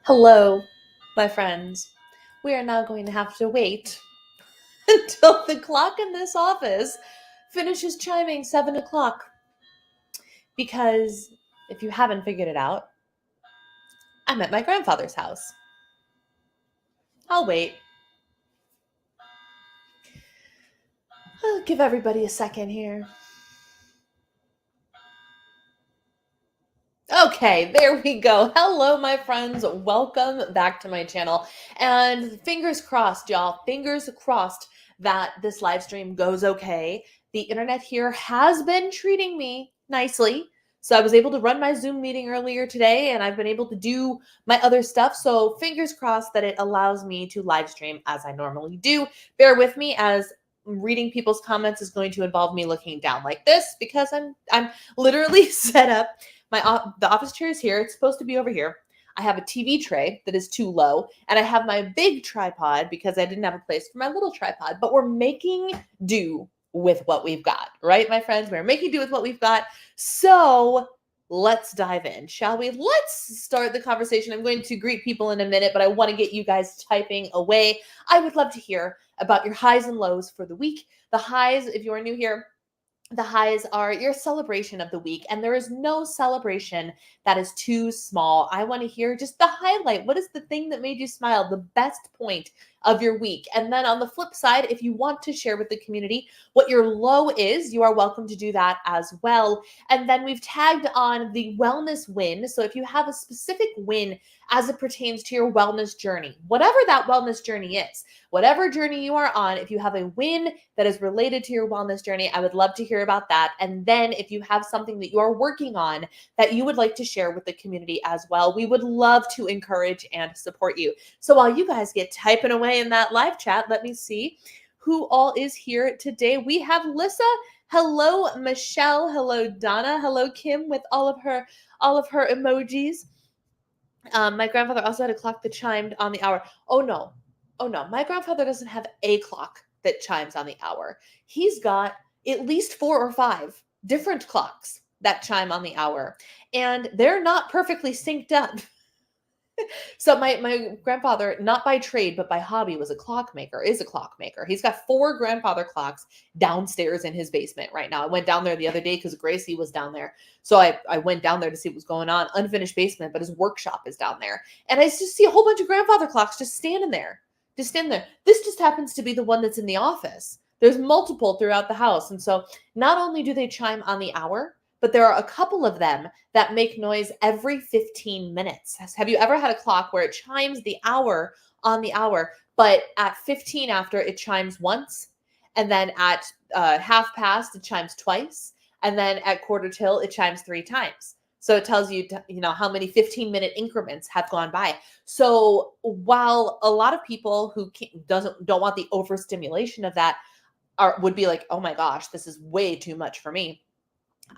Hello, my friends. We are now going to have to wait until the clock in this office finishes chiming 7 o'clock. Because if you haven't figured it out, I'm at my grandfather's house. I'll wait. I'll give everybody a second here. Okay, there we go. Hello, my friends. Welcome back to my channel. And fingers crossed, y'all. Fingers crossed that this live stream goes okay. The internet here has been treating me nicely. So I was able to run my Zoom meeting earlier today, and I've been able to do my other stuff. So fingers crossed that it allows me to live stream as I normally do. Bear with me, as reading people's comments is going to involve me looking down like this, because I'm literally set up. The office chair is here. It's supposed to be over here. I have a TV tray that is too low, and I have my big tripod because I didn't have a place for my little tripod. But we're making do with what we've got, right, my friends? We're making do with what we've got. So let's dive in, shall we? Let's start the conversation. I'm going to greet people in a minute, but I want to get you guys typing away. I would love to hear about your highs and lows for the week. The highs, if you are new here, the highs are your celebration of the week, and there is no celebration that is too small. I want to hear just the highlight. What is the thing that made you smile? The best point of your week. And then on the flip side, if you want to share with the community what your low is, you are welcome to do that as well. And then we've tagged on the wellness win. So if you have a specific win as it pertains to your wellness journey, whatever that wellness journey is, whatever journey you are on, if you have a win that is related to your wellness journey, I would love to hear about that. And then if you have something that you are working on that you would like to share with the community as well, we would love to encourage and support you. So while you guys get typing away in that live chat, let me see who all is here today. We have Lissa. Hello, Michelle. Hello, Donna. Hello, Kim, with all of her emojis. My grandfather also had a clock that chimed on the hour. Oh no. My grandfather doesn't have a clock that chimes on the hour. He's got at least 4 or 5 different clocks that chime on the hour, and they're not perfectly synced up. So my grandfather, not by trade, but by hobby, is a clockmaker. He's got 4 grandfather clocks downstairs in his basement right now. I went down there the other day because Gracie was down there. So I went down there to see what was going on. Unfinished basement, but his workshop is down there. And I just see a whole bunch of grandfather clocks just standing there. This just happens to be the one that's in the office. There's multiple throughout the house. And so not only do they chime on the hour, but there are a couple of them that make noise every 15 minutes. Have you ever had a clock where it chimes the hour on the hour, but at 15 after it chimes once, and then at half past it chimes twice, and then at quarter till it chimes 3 times? So it tells you, how many 15-minute increments have gone by. So while a lot of people who don't want the overstimulation of that would be like, oh my gosh, this is way too much for me,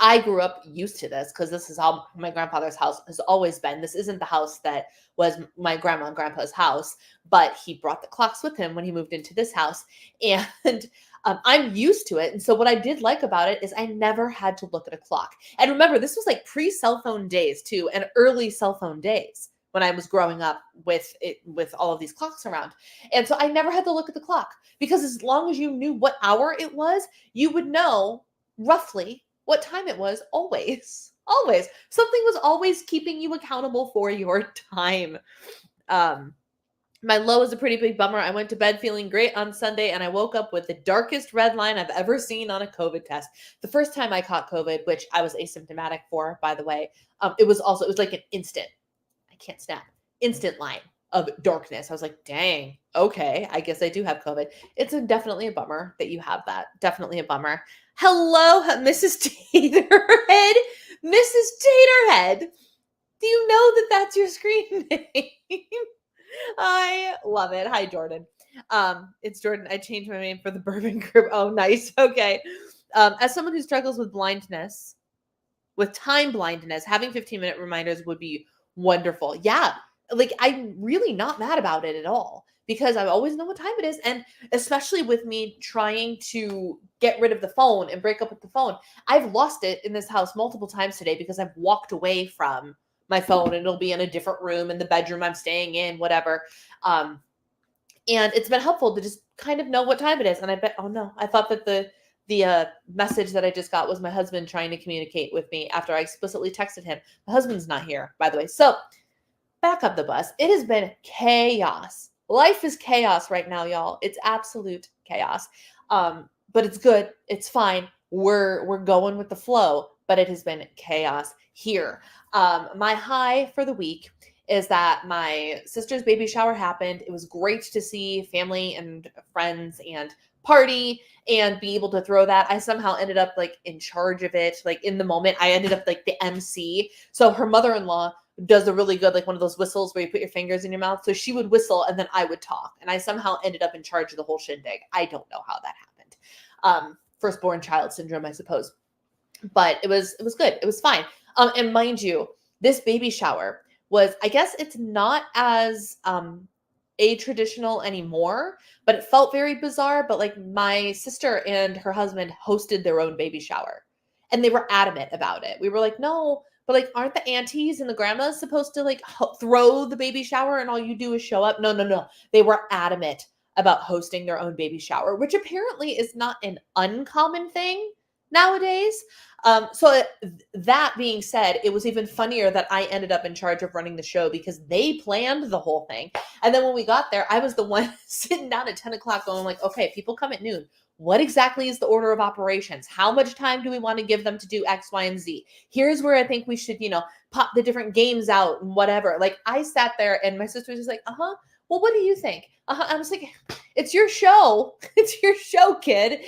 I grew up used to this because this is how my grandfather's house has always been. This isn't the house that was my grandma and grandpa's house, but he brought the clocks with him when he moved into this house. And I'm used to it. And so what I did like about it is I never had to look at a clock. And remember, this was like pre-cell phone days too, and early cell phone days when I was growing up with all of these clocks around. And so I never had to look at the clock, because as long as you knew what hour it was, you would know roughly what time it was always. Always. Something was always keeping you accountable for your time. Um, my low is a pretty big bummer. I went to bed feeling great on Sunday and I woke up with the darkest red line I've ever seen on a COVID test. The first time I caught COVID, which I was asymptomatic for, by the way, it was like an instant, I can't snap, instant line of darkness. I was like, dang, okay, I guess I do have COVID. It's definitely a bummer that you have that. Definitely a bummer. Hello, Mrs. Taterhead. Mrs. Taterhead. Do you know that that's your screen name? I love it. Hi, Jordan. It's Jordan. I changed my name for the Bourbon Group. Oh, nice. Okay. As someone who struggles with blindness, with time blindness, having 15-minute reminders would be wonderful. Yeah. Like, I'm really not mad about it at all because I always know what time it is. And especially with me trying to get rid of the phone and break up with the phone, I've lost it in this house multiple times today because I've walked away from my phone and it'll be in a different room in the bedroom I'm staying in, whatever. And it's been helpful to just kind of know what time it is. And I bet, oh no, I thought that the message that I just got was my husband trying to communicate with me after I explicitly texted him. My husband's not here, by the way. So back up the bus. It has been chaos. Life is chaos right now, y'all. It's absolute chaos. But it's good. It's fine. We're going with the flow, but it has been chaos here. My high for the week is that my sister's baby shower happened. It was great to see family and friends and party and be able to throw that. I somehow ended up like in charge of it. Like in the moment, I ended up like the MC. So her mother-in-law does a really good, like one of those whistles where you put your fingers in your mouth. So she would whistle and then I would talk. And I somehow ended up in charge of the whole shindig. I don't know how that happened. Firstborn child syndrome, I suppose. But it was good. It was fine. And mind you, this baby shower was, I guess it's not as a-traditional anymore, but it felt very bizarre. But like my sister and her husband hosted their own baby shower and they were adamant about it. We were like, no, but like, aren't the aunties and the grandmas supposed to like throw the baby shower and all you do is show up? No. They were adamant about hosting their own baby shower, which apparently is not an uncommon thing nowadays. That being said, it was even funnier that I ended up in charge of running the show because they planned the whole thing. And then when we got there, I was the one sitting down at 10 o'clock going like, okay, people come at noon. What exactly is the order of operations? How much time do we want to give them to do X, Y, and Z? Here's where I think we should, pop the different games out and whatever. Like I sat there and my sister was just like, well, what do you think? I was like, it's your show. It's your show, kid.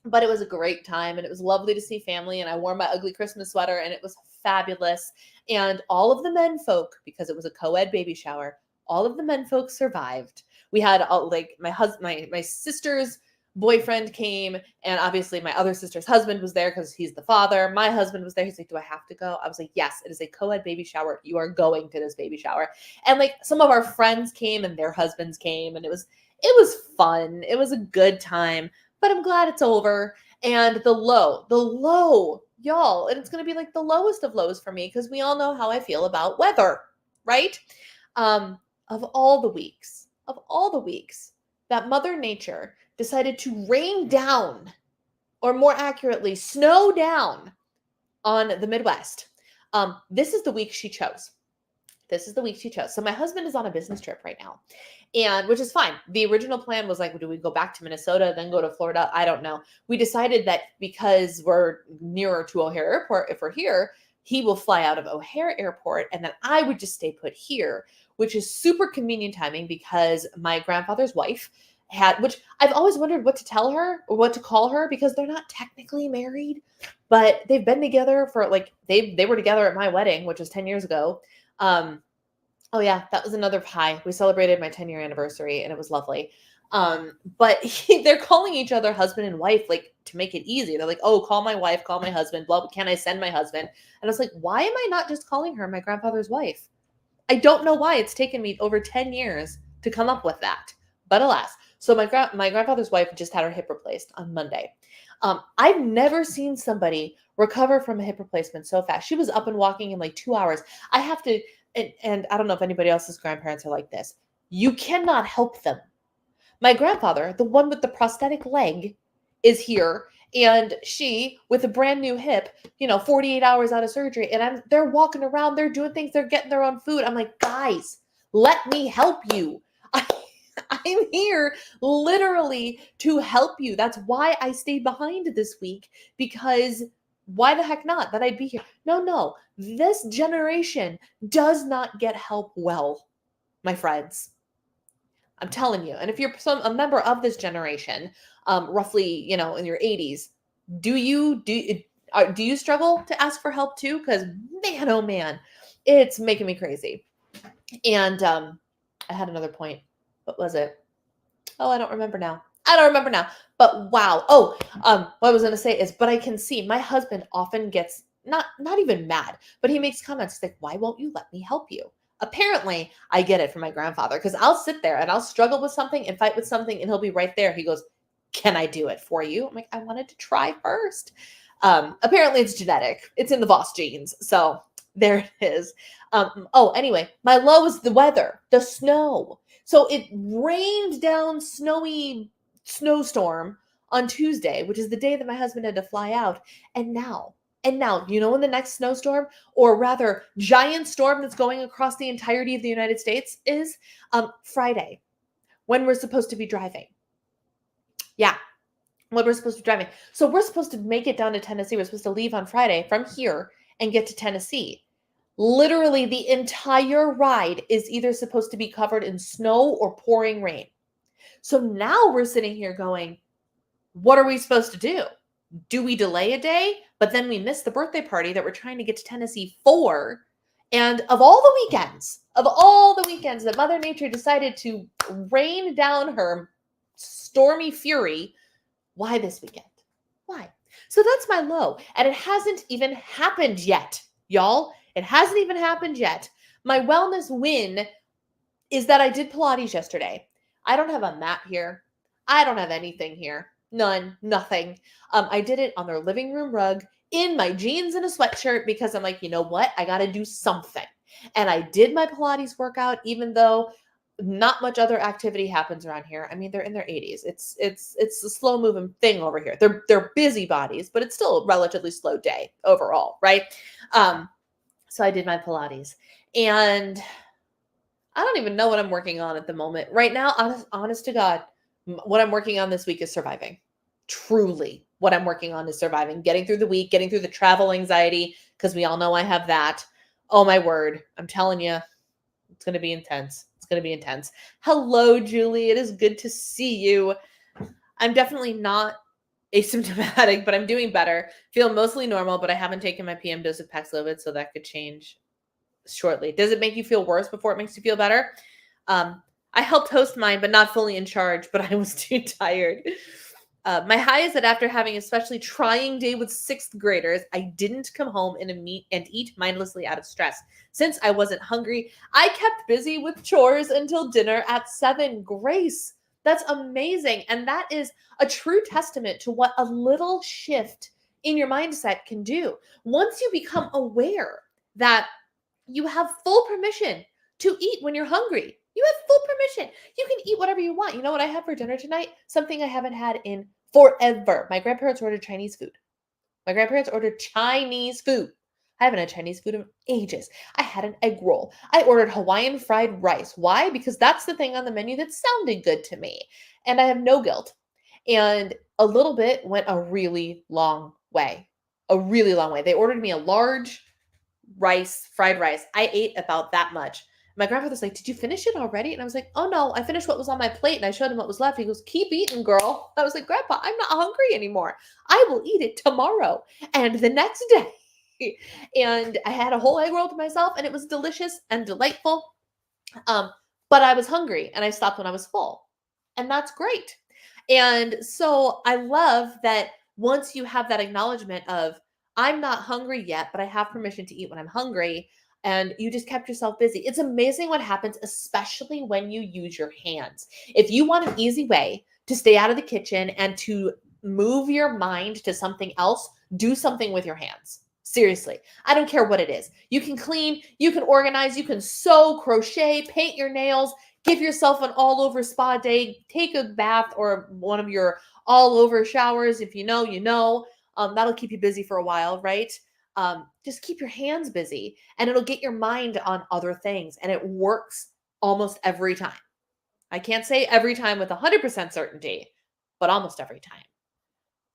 But it was a great time and it was lovely to see family. And I wore my ugly Christmas sweater and it was fabulous. And all of the men folk, because it was a co-ed baby shower, all of the men folk survived. We had like my sister's boyfriend came and obviously my other sister's husband was there because he's the father. My husband was there. He's like, do I have to go? I was like, yes, it is a co-ed baby shower. You are going to this baby shower. And like some of our friends came and their husbands came and it was fun. It was a good time. But I'm glad it's over. And the low, y'all, and it's going to be like the lowest of lows for me because we all know how I feel about weather, right? Of all the weeks that Mother Nature decided to rain down, or more accurately, snow down on the Midwest, this is the week she chose. So my husband is on a business trip right now, and which is fine. The original plan was like, do we go back to Minnesota, then go to Florida? I don't know. We decided that because we're nearer to O'Hare Airport, if we're here, he will fly out of O'Hare Airport, and then I would just stay put here, which is super convenient timing because my grandfather's wife which I've always wondered what to tell her or what to call her because they're not technically married, but they've been together for like, they were together at my wedding, which was 10 years ago. Oh yeah, that was another high. We celebrated my 10-year anniversary and it was lovely. But they're calling each other husband and wife, like to make it easy. They're like, oh, call my wife, call my husband, blah, can I send my husband? And I was like, why am I not just calling her my grandfather's wife? I don't know why it's taken me over 10 years to come up with that, but alas. So my grandfather's wife just had her hip replaced on Monday. I've never seen somebody recover from a hip replacement so fast. She was up and walking in like 2 hours. I have to, and I don't know if anybody else's grandparents are like this. You cannot help them. My grandfather, the one with the prosthetic leg, is here And she, with a brand new hip, 48 hours out of surgery, and they're walking around, they're doing things, they're getting their own food. I'm like, guys, let me help you. I'm here literally to help you. That's why I stayed behind this week, because why the heck not? That I'd be here. No. This generation does not get help well, my friends. I'm telling you. And if you're a member of this generation, roughly, in your 80s, do you struggle to ask for help too? Because man, oh man, it's making me crazy. And I had another point. What was it? Oh, I don't remember now. But wow. Oh, what I was gonna say is, but I can see my husband often gets not even mad, but he makes comments like, "Why won't you let me help you?" Apparently, I get it from my grandfather, because I'll sit there and I'll struggle with something and fight with something, and he'll be right there. He goes, "Can I do it for you?" I'm like, "I wanted to try first." Apparently, it's genetic. It's in the Voss genes. So there it is. Anyway, my low is the weather, the snow. So it rained down snowy snowstorm on Tuesday, which is the day that my husband had to fly out. And now, when the next snowstorm, or rather giant storm that's going across the entirety of the United States is? Friday, when we're supposed to be driving. Yeah, when we're supposed to be driving. So we're supposed to make it down to Tennessee. We're supposed to leave on Friday from here and get to Tennessee. Literally, the entire ride is either supposed to be covered in snow or pouring rain. So now we're sitting here going, what are we supposed to do? Do we delay a day, but then we miss the birthday party that we're trying to get to Tennessee for? And of all the weekends that Mother Nature decided to rain down her stormy fury, why this weekend? Why? So that's my low. And it hasn't even happened yet, y'all. It hasn't even happened yet. My wellness win is that I did Pilates yesterday. I don't have a mat here. I don't have anything here. Nothing. I did it on their living room rug in my jeans and a sweatshirt, because I'm like, you know what? I got to do something. And I did my Pilates workout, even though not much other activity happens around here. I mean, they're in their 80s. It's a slow moving thing over here. They're busy bodies, but it's still a relatively slow day overall, right? So I did my Pilates, and I don't even know what I'm working on at the moment. Right now, honest to God, what I'm working on this week is surviving. Truly, what I'm working on is surviving, getting through the week, getting through the travel anxiety, because we all know I have that. Oh my word. I'm telling you, it's going to be intense. It's going to be intense. Hello, Julie. It is good to see you. I'm definitely not asymptomatic, but I'm doing better. Feel mostly normal, but I haven't taken my PM dose of Paxlovid, so that could change shortly. Does it make you feel worse before it makes you feel better? I helped host mine, but not fully in charge, but I was too tired. My high is that after having a especially trying day with 6th graders, I didn't come home and eat mindlessly out of stress. Since I wasn't hungry, I kept busy with chores until dinner at 7. Grace, that's amazing. And that is a true testament to what a little shift in your mindset can do. Once you become aware that you have full permission to eat when you're hungry. You have full permission. You can eat whatever you want. You know what I had for dinner tonight? Something I haven't had in forever. My grandparents ordered Chinese food. I haven't had Chinese food in ages. I had an egg roll. I ordered Hawaiian fried rice. Why? Because that's the thing on the menu that sounded good to me. And I have no guilt. And a little bit went a really long way. They ordered me a large fried rice. I ate about that much. My grandfather's like, "Did you finish it already?" And I was like, "Oh no, I finished what was on my plate." And I showed him what was left. He goes, "Keep eating, girl." I was like, "Grandpa, I'm not hungry anymore. I will eat it tomorrow and the next day." And I had a whole egg roll to myself, and it was delicious and delightful. But I was hungry, and I stopped when I was full. And that's great. And so I love that once you have that acknowledgement of, I'm not hungry yet, but I have permission to eat when I'm hungry, and you just kept yourself busy. It's amazing what happens, especially when you use your hands. If you want an easy way to stay out of the kitchen and to move your mind to something else, do something with your hands. Seriously, I don't care what it is. You can clean, you can organize, you can sew, crochet, paint your nails, Give yourself an all over spa day. Take a bath or one of your all over showers. If you know, you know. That'll keep you busy for a while, right? Just keep your hands busy and it'll get your mind on other things. And it works almost every time. I can't say every time with 100% certainty, but almost every time.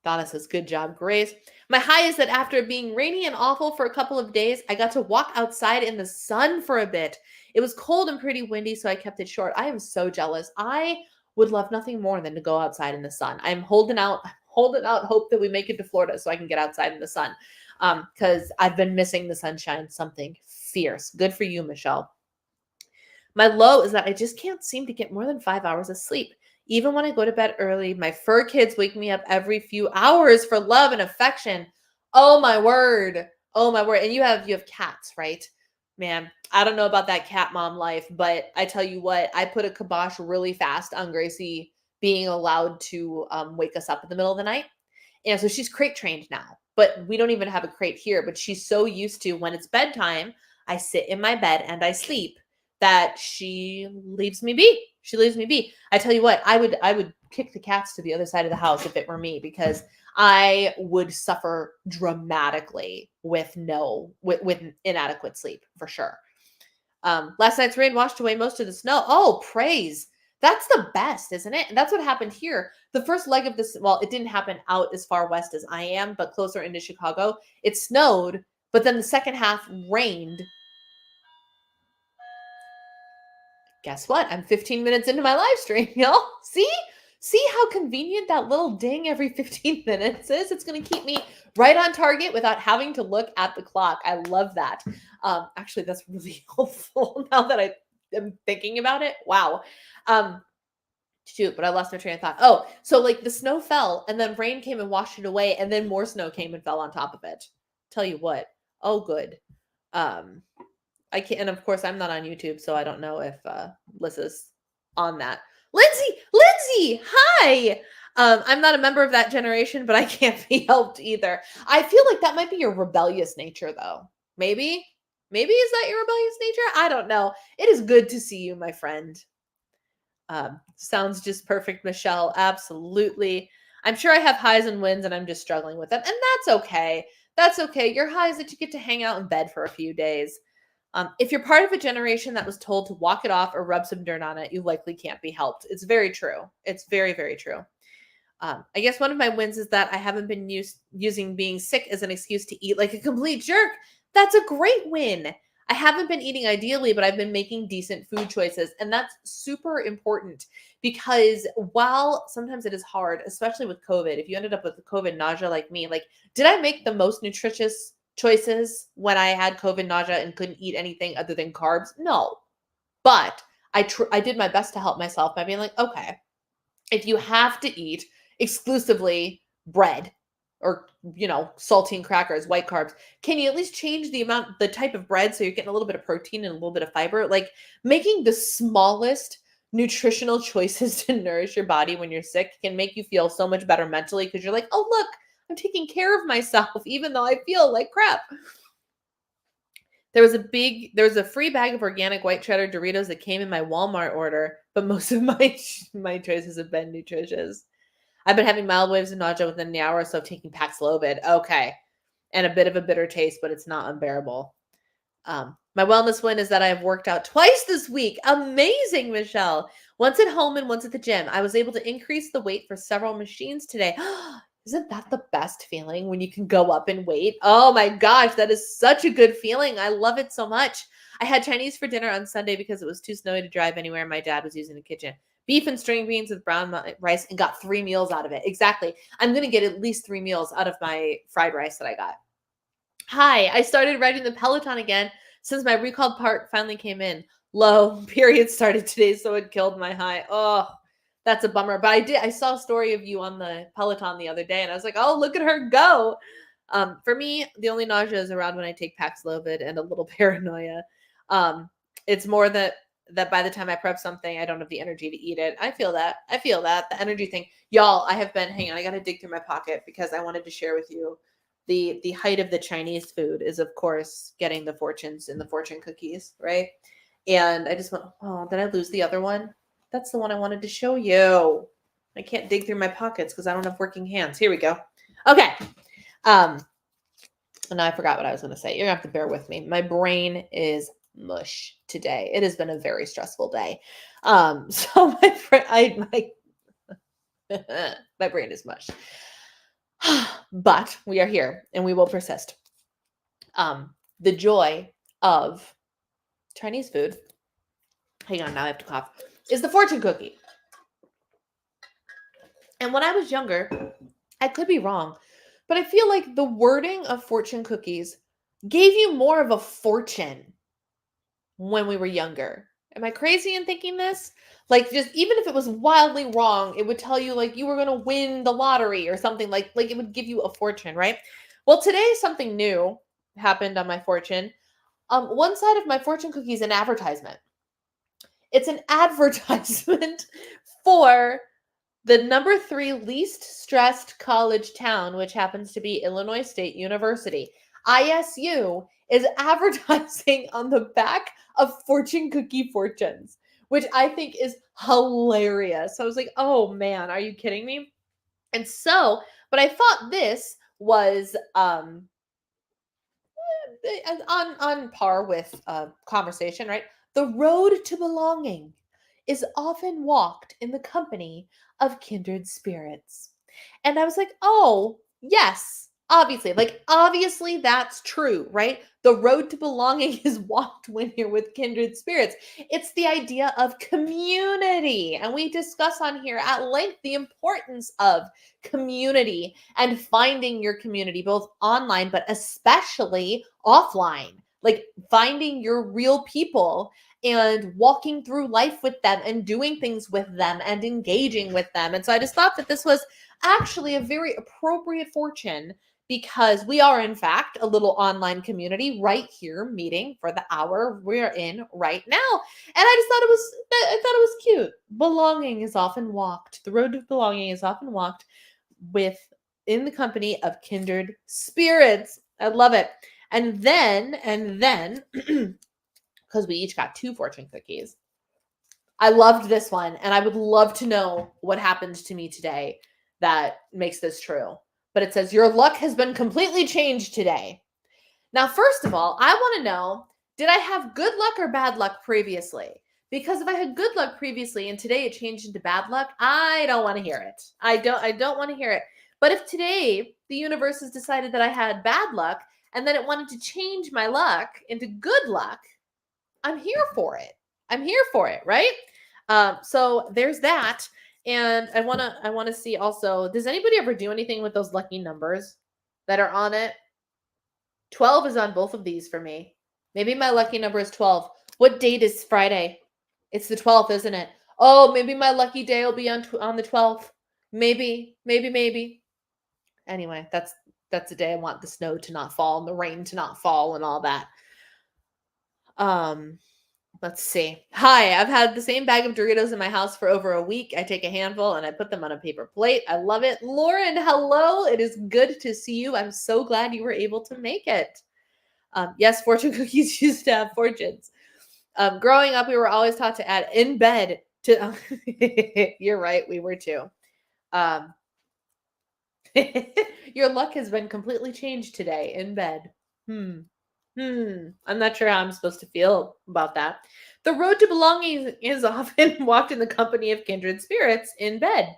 Donna says, good job, Grace. My high is that after being rainy and awful for a couple of days, I got to walk outside in the sun for a bit. It was cold and pretty windy, so I kept it short. I am so jealous. I would love nothing more than to go outside in the sun. I'm holding out hope that we make it to Florida so I can get outside in the sun. Because I've been missing the sunshine, something fierce. Good for you, Michelle. My low is that I just can't seem to get more than 5 hours of sleep. Even when I go to bed early, my fur kids wake me up every few hours for love and affection. Oh my word. Oh my word. And you have cats, right? Man, I don't know about that cat mom life, but I tell you what, I put a kibosh really fast on Gracie being allowed to wake us up in the middle of the night. And so she's crate trained now, but we don't even have a crate here, but she's so used to when it's bedtime, I sit in my bed and I sleep that she leaves me be. She leaves me be. I tell you what, I would kick the cats to the other side of the house if it were me, because I would suffer dramatically with inadequate sleep for sure. Last night's rain washed away most of the snow. Oh, praise. That's the best, isn't it? And that's what happened here. The first leg of this, well, it didn't happen out as far west as I am, but closer into Chicago. It snowed, but then the second half rained. Guess what? I'm 15 minutes into my live stream, y'all. See how convenient that little ding every 15 minutes is? It's going to keep me right on target without having to look at the clock. I love that. Actually, that's really helpful now that I am thinking about it. Wow. Shoot, but I lost my train of thought. Oh, so like the snow fell and then rain came and washed it away and then more snow came and fell on top of it. Tell you what. Oh, good. I can't, and of course I'm not on YouTube, so I don't know if Liz is on that. Lindsay, hi. I'm not a member of that generation, but I can't be helped either. I feel like that might be your rebellious nature, though. Maybe is that your rebellious nature? I don't know. It is good to see you, my friend. Sounds just perfect, Michelle. Absolutely. I'm sure I have highs and wins, and I'm just struggling with them, and that's okay. That's okay. Your high is that you get to hang out in bed for a few days. If you're part of a generation that was told to walk it off or rub some dirt on it, you likely can't be helped. It's very true. It's very, very true. I guess one of my wins is that I haven't been using being sick as an excuse to eat like a complete jerk. That's a great win. I haven't been eating ideally, but I've been making decent food choices. And that's super important because while sometimes it is hard, especially with COVID, if you ended up with the COVID nausea like me, like, did I make the most nutritious choices when I had COVID nausea and couldn't eat anything other than carbs? No. But I did my best to help myself by being like, okay, if you have to eat exclusively bread or, saltine crackers, white carbs, can you at least change the type of bread so you're getting a little bit of protein and a little bit of fiber? Like making the smallest nutritional choices to nourish your body when you're sick can make you feel so much better mentally because you're like, oh, look, I'm taking care of myself even though I feel like crap. There was a free bag of organic white cheddar Doritos that came in my Walmart order, but most of my choices have been nutritious. I've been having mild waves of nausea within an hour or so of taking Paxlovid. Okay. And a bit of a bitter taste, but it's not unbearable. My wellness win is that I have worked out twice this week. Amazing, Michelle. Once at home and once at the gym. I was able to increase the weight for several machines today. Isn't that the best feeling when you can go up in weight? Oh my gosh, that is such a good feeling. I love it so much. I had Chinese for dinner on Sunday because it was too snowy to drive anywhere. My dad was using the kitchen. Beef and string beans with brown rice and got 3 meals out of it. Exactly. I'm going to get at least 3 meals out of my fried rice that I got. Hi, I started riding the Peloton again since my recalled part finally came in. Low, period started today, so it killed my high. Oh, that's a bummer. But I saw a story of you on the Peloton the other day, and I was like, oh, look at her go. For me, the only nausea is around when I take Paxlovid and a little paranoia. It's more that by the time I prep something, I don't have the energy to eat it. I feel that. The energy thing. Y'all, hang on, I got to dig through my pocket because I wanted to share with you the height of the Chinese food is, of course, getting the fortunes and the fortune cookies, right? And I just went, oh, did I lose the other one? That's the one I wanted to show you. I can't dig through my pockets because I don't have working hands. Here we go. Okay. And now I forgot what I was going to say. You're going to have to bear with me. My brain is mush today. It has been a very stressful day. So my brain is mush. But we are here and we will persist. The joy of Chinese food, hang on, now I have to cough, is the fortune cookie. And when I was younger, I could be wrong, but I feel like the wording of fortune cookies gave you more of a fortune when we were younger. Am I crazy in thinking this? Like, just even if it was wildly wrong, it would tell you like you were going to win the lottery or something, like it would give you a fortune, right? Well, today something new happened on my fortune. One side of my fortune cookie is an advertisement. It's an advertisement for the number 3 least stressed college town, which happens to be Illinois State University. ISU is advertising on the back of fortune cookie fortunes, which I think is hilarious. So I was like, oh man, are you kidding me? And so, but I thought this was on par with conversation, right? The road to belonging is often walked in the company of kindred spirits. And I was like, oh, yes, obviously that's true, right? The road to belonging is walked when you're with kindred spirits. It's the idea of community. And we discuss on here at length the importance of community and finding your community, both online, but especially offline. Like finding your real people and walking through life with them and doing things with them and engaging with them. And so I just thought that this was actually a very appropriate fortune because we are in fact a little online community right here meeting for the hour we're in right now. And I thought it was cute. Belonging is often walked. The road to belonging is often walked in the company of kindred spirits. I love it. And then because we each got 2 fortune cookies, I loved this one, and I would love to know what happened to me today that makes this true. But it says, your luck has been completely changed today. Now, first of all, I want to know, did I have good luck or bad luck previously? Because if I had good luck previously and today it changed into bad luck, I don't want to hear it. I don't want to hear it. But if today the universe has decided that I had bad luck and then it wanted to change my luck into good luck, I'm here for it. I'm here for it, right? So there's that. And I want to see also, does anybody ever do anything with those lucky numbers that are on it? 12 is on both of these for me. Maybe my lucky number is 12. What date is Friday? It's the 12th, isn't it? Oh, maybe my lucky day will be on the 12th. Maybe. Anyway, that's the day I want the snow to not fall and the rain to not fall and all that. Let's see. Hi, I've had the same bag of Doritos in my house for over a week. I take a handful and I put them on a paper plate. I love it. Lauren, hello. It is good to see you. I'm so glad you were able to make it. Yes, fortune cookies used to have fortunes. Growing up, we were always taught to add in bed to. You're right. We were too. Your luck has been completely changed today in bed. I'm not sure how I'm supposed to feel about that. The road to belonging is often walked in the company of kindred spirits in bed.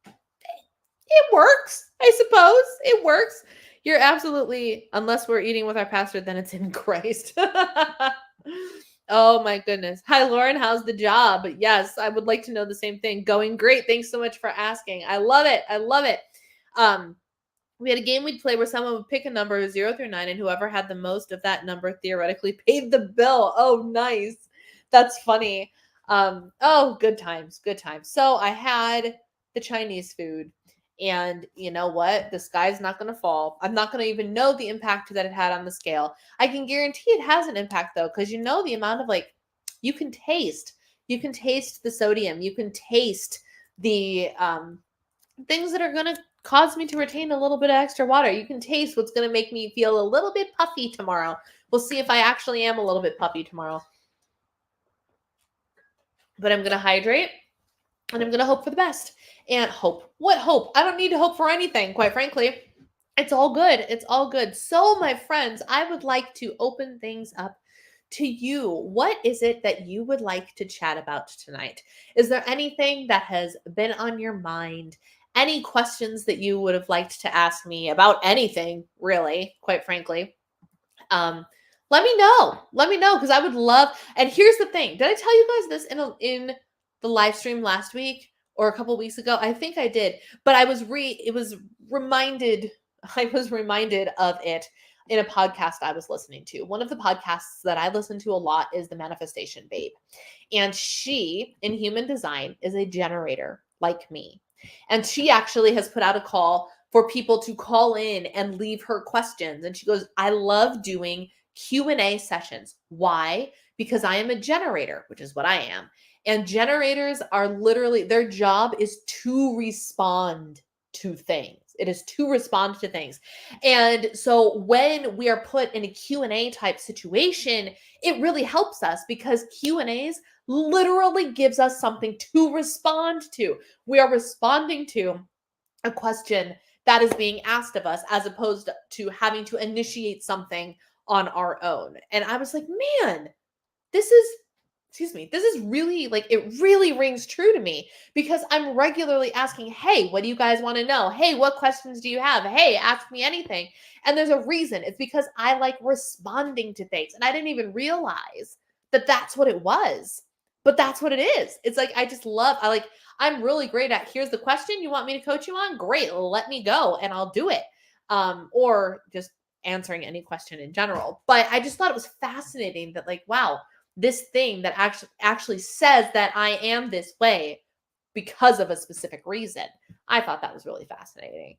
It works, I suppose. It works. You're absolutely, unless we're eating with our pastor, then it's in Christ. Oh my goodness. Hi, Lauren. How's the job? Yes, I would like to know the same thing. Going great. Thanks so much for asking. I love it. We had a game we'd play where someone would pick a number 0 through 9, and whoever had the most of that number theoretically paid the bill. Oh, nice. That's funny. Oh, good times. So I had the Chinese food, and you know what? The sky's not going to fall. I'm not going to even know the impact that it had on the scale. I can guarantee it has an impact though, because you know the amount of you can taste the sodium, you can taste the things that are going to cause me to retain a little bit of extra water. You can taste what's going to make me feel a little bit puffy tomorrow We'll see if I actually am a little bit puffy tomorrow. But I'm going to hydrate and I'm going to hope for the best. And hope. What hope? I don't need to hope for anything, quite frankly. It's all good. It's all good. So, my friends, I would like to open things up to you. What is it that you would like to chat about tonight? Is there anything that has been on your mind? Any questions that you would have liked to ask me about anything, really, quite frankly? Let me know. Let me know because I would love. And here's the thing: did I tell you guys this in the live stream last week or a couple weeks ago? I think I did, but I was reminded. I was reminded of it in a podcast I was listening to. One of the podcasts that I listen to a lot is the Manifestation Babe, and she in human design is a generator like me, and she actually has put out a call for people to call in and leave her questions. And she goes, I love doing Q&A sessions. Why? Because I am a generator, which is what I am. And generators are literally, their job is to respond to things. It is to respond to things. And so when we are put in a Q&A type situation, it really helps us because Q&As literally gives us something to respond to. We are responding to a question that is being asked of us as opposed to having to initiate something on our own. And I was like, man, this is really like, it really rings true to me because I'm regularly asking, hey, what do you guys want to know? Hey, what questions do you have? Hey, ask me anything. And there's a reason. It's because I like responding to things. And I didn't even realize that that's what it was. But that's what it is. It's like, I'm really great at, here's the question you want me to coach you on? Great, let me go and I'll do it. Or just answering any question in general. But I just thought it was fascinating that like, wow, this thing that actually says that I am this way because of a specific reason. I thought that was really fascinating.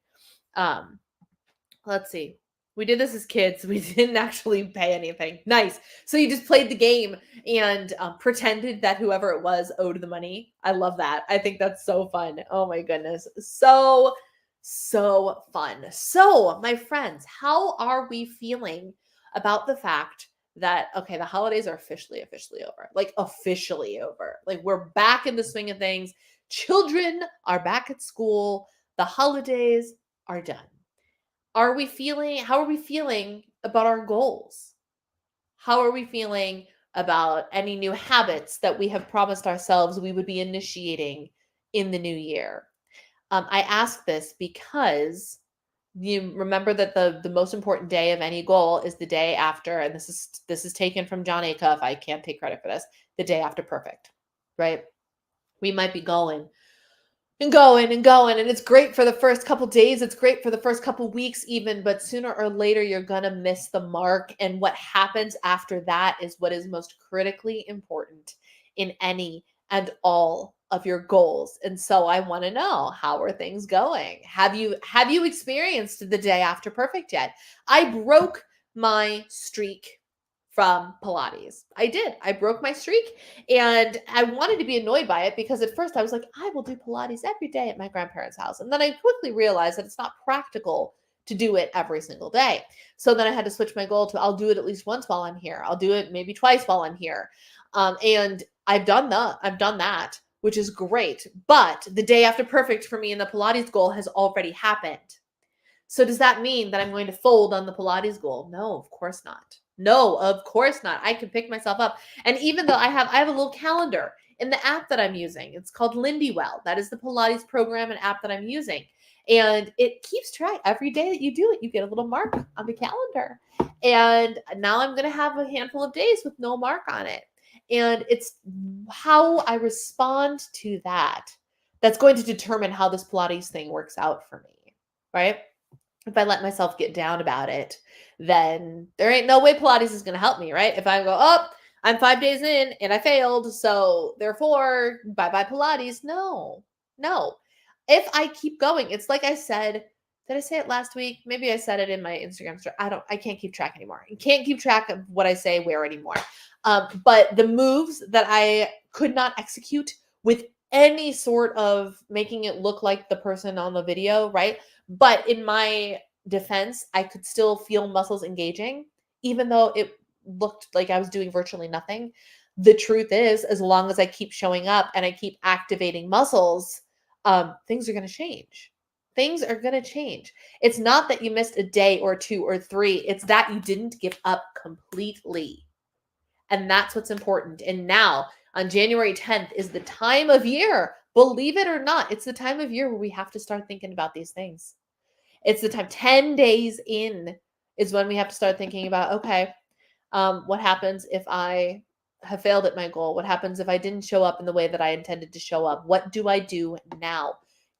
Let's see. We did this as kids. We didn't actually pay anything. Nice. So you just played the game and pretended that whoever it was owed the money. I love that. I think that's so fun. Oh my goodness. So fun. So, my friends, how are we feeling about the fact that, okay, the holidays are officially over. Like officially over. Like we're back in the swing of things. Children are back at school. The holidays are done. How are we feeling about our goals? How are we feeling about any new habits that we have promised ourselves we would be initiating in the new year? I ask this because you remember that the most important day of any goal is the day after, and this is taken from John Acuff. I can't take credit for this. The day after perfect, right? We might be going and going and going, and it's great for the first couple days. It's great for the first couple weeks even, but sooner or later you're going to miss the mark. And what happens after that is what is most critically important in any and all of your goals. And so I want to know, how are things going? Have you experienced the day after perfect yet? I broke my streak from Pilates. I did. I broke my streak and I wanted to be annoyed by it because at first I was like, I will do Pilates every day at my grandparents' house. And then I quickly realized that it's not practical to do it every single day. So then I had to switch my goal to, I'll do it at least once while I'm here. I'll do it maybe twice while I'm here. And I've done that, which is great. But the day after perfect for me in the Pilates goal has already happened. So does that mean that I'm going to fold on the Pilates goal? No, of course not. No, of course not. I can pick myself up. And even though I have a little calendar in the app that I'm using. It's called Lindywell. That is the Pilates program and app that I'm using. And it keeps track every day that you do it. You get a little mark on the calendar. And now I'm going to have a handful of days with no mark on it. And it's how I respond to that that's going to determine how this Pilates thing works out for me, right? If I let myself get down about it, then there ain't no way Pilates is going to help me, right? If I go, oh, I'm 5 days in and I failed, so therefore, bye-bye Pilates. No. If I keep going, it's like I said, did I say it last week? Maybe I said it in my Instagram story. I can't keep track anymore. I can't keep track of what I say where anymore. But the moves that I could not execute with any sort of making it look like the person on the video, right? But in my defense, I could still feel muscles engaging, even though looked like I was doing virtually nothing. The truth is, as long as I keep showing up and I keep activating muscles, things are going to change. Things are going to change. It's not that you missed a day or two or three. It's that you didn't give up completely. And that's what's important. And now on January 10th is the time of year, believe it or not, it's the time of year where we have to start thinking about these things. It's the time, 10 days in is when we have to start thinking about, okay, what happens if I have failed at my goal? What happens if I didn't show up in the way that I intended to show up? What do I do now?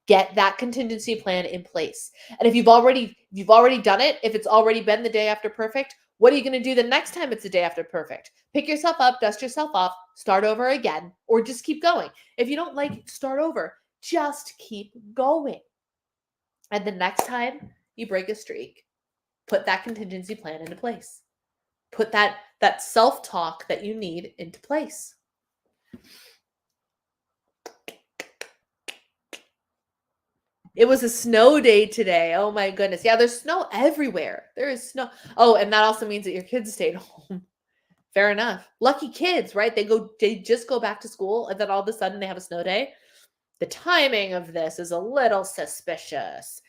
Get that contingency plan in place. And if you've already done it, if it's already been the day after perfect, what are you going to do the next time it's the day after perfect? Pick yourself up, dust yourself off, start over again, or just keep going. If you don't like it, start over. Just keep going. And the next time you break a streak, put that contingency plan into place. Put that self-talk that you need into place. It was a snow day today. Oh my goodness. Yeah, there's snow everywhere. There is snow. Oh, and that also means that your kids stayed home. Fair enough. Lucky kids, right? They just go back to school and then all of a sudden they have a snow day. The timing of this is a little suspicious.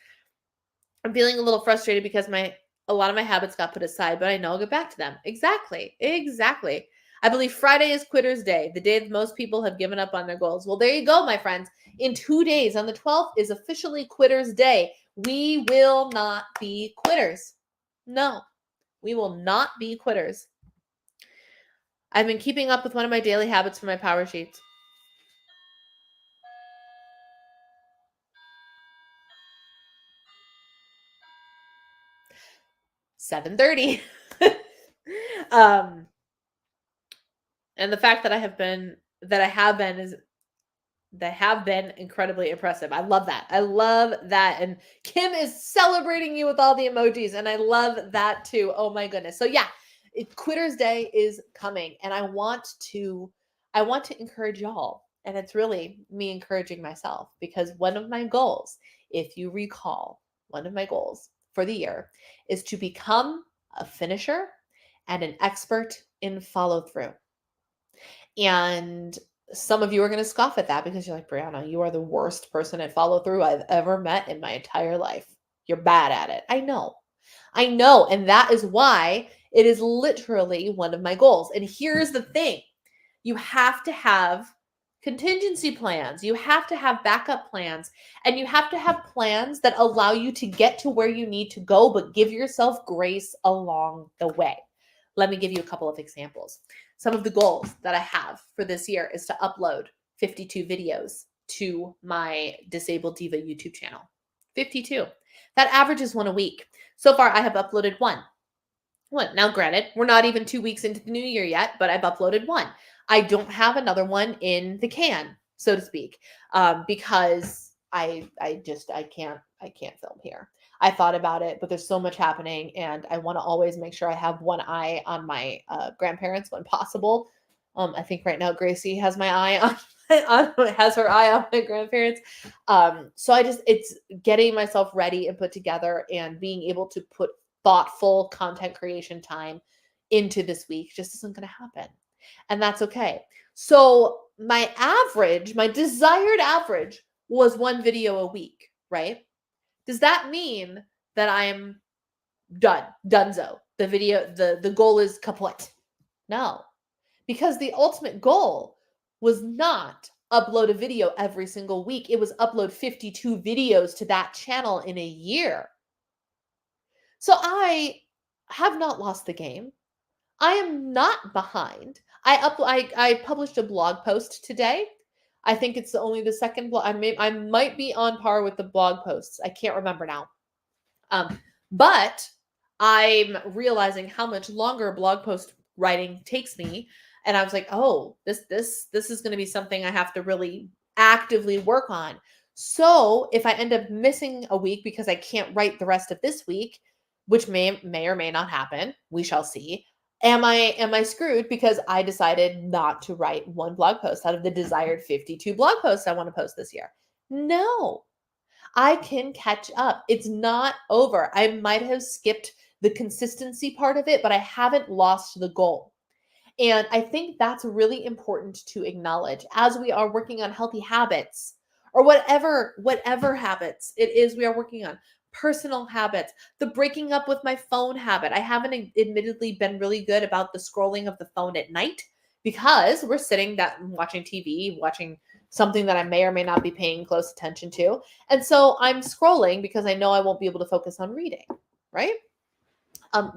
I'm feeling a little frustrated because a lot of my habits got put aside, but I know I'll get back to them. Exactly. I believe Friday is Quitter's Day, the day that most people have given up on their goals. Well, there you go, my friends. In 2 days, on the 12th, is officially Quitter's Day. We will not be quitters. No, we will not be quitters. I've been keeping up with one of my daily habits for my power sheets. $7:30. And the fact that I have been incredibly impressive. I love that. And Kim is celebrating you with all the emojis, and I love that too. Oh my goodness. So yeah, Quitter's Day is coming, and I want to encourage y'all, and it's really me encouraging myself, because one of my goals, if you recall, one of my goals for the year is to become a finisher and an expert in follow through. And some of you are going to scoff at that because you're like, Brianna, you are the worst person at follow through I've ever met in my entire life. You're bad at it. I know. And that is why it is literally one of my goals. And here's the thing. You have to have contingency plans. You have to have backup plans, and you have to have plans that allow you to get to where you need to go, but give yourself grace along the way. Let me give you a couple of examples. Some of the goals that I have for this year is to upload 52 videos to my Disabled Diva YouTube channel. 52. That averages one a week. So far, I have uploaded one. Now, granted, we're not even 2 weeks into the new year yet, but I've uploaded one. I don't have another one in the can, so to speak, because I can't film here. I thought about it, but there's so much happening, and I want to always make sure I have one eye on my grandparents when possible. I think right now Gracie has my eye has her eye on my grandparents. So it's getting myself ready and put together, and being able to put thoughtful content creation time into this week just isn't going to happen. And that's okay. So my desired average was one video a week, right? Does that mean that I'm donezo? The goal is kaput? No, because the ultimate goal was not upload a video every single week. It was upload 52 videos to that channel in a year. So I have not lost the game. I am not behind. I published a blog post today. I think it's only the second blog. I might be on par with the blog posts. I can't remember now. But I'm realizing how much longer blog post writing takes me, and I was like, oh, this is going to be something I have to really actively work on. So if I end up missing a week because I can't write the rest of this week, which may or may not happen, we shall see. Am I screwed because I decided not to write one blog post out of the desired 52 blog posts I want to post this year? No, I can catch up. It's not over. I might have skipped the consistency part of it, but I haven't lost the goal. And I think that's really important to acknowledge as we are working on healthy habits or whatever habits it is we are working on. Personal habits, the breaking up with my phone habit. I haven't admittedly been really good about the scrolling of the phone at night because we're sitting that watching TV, watching something that I may or may not be paying close attention to. And so I'm scrolling because I know I won't be able to focus on reading, right?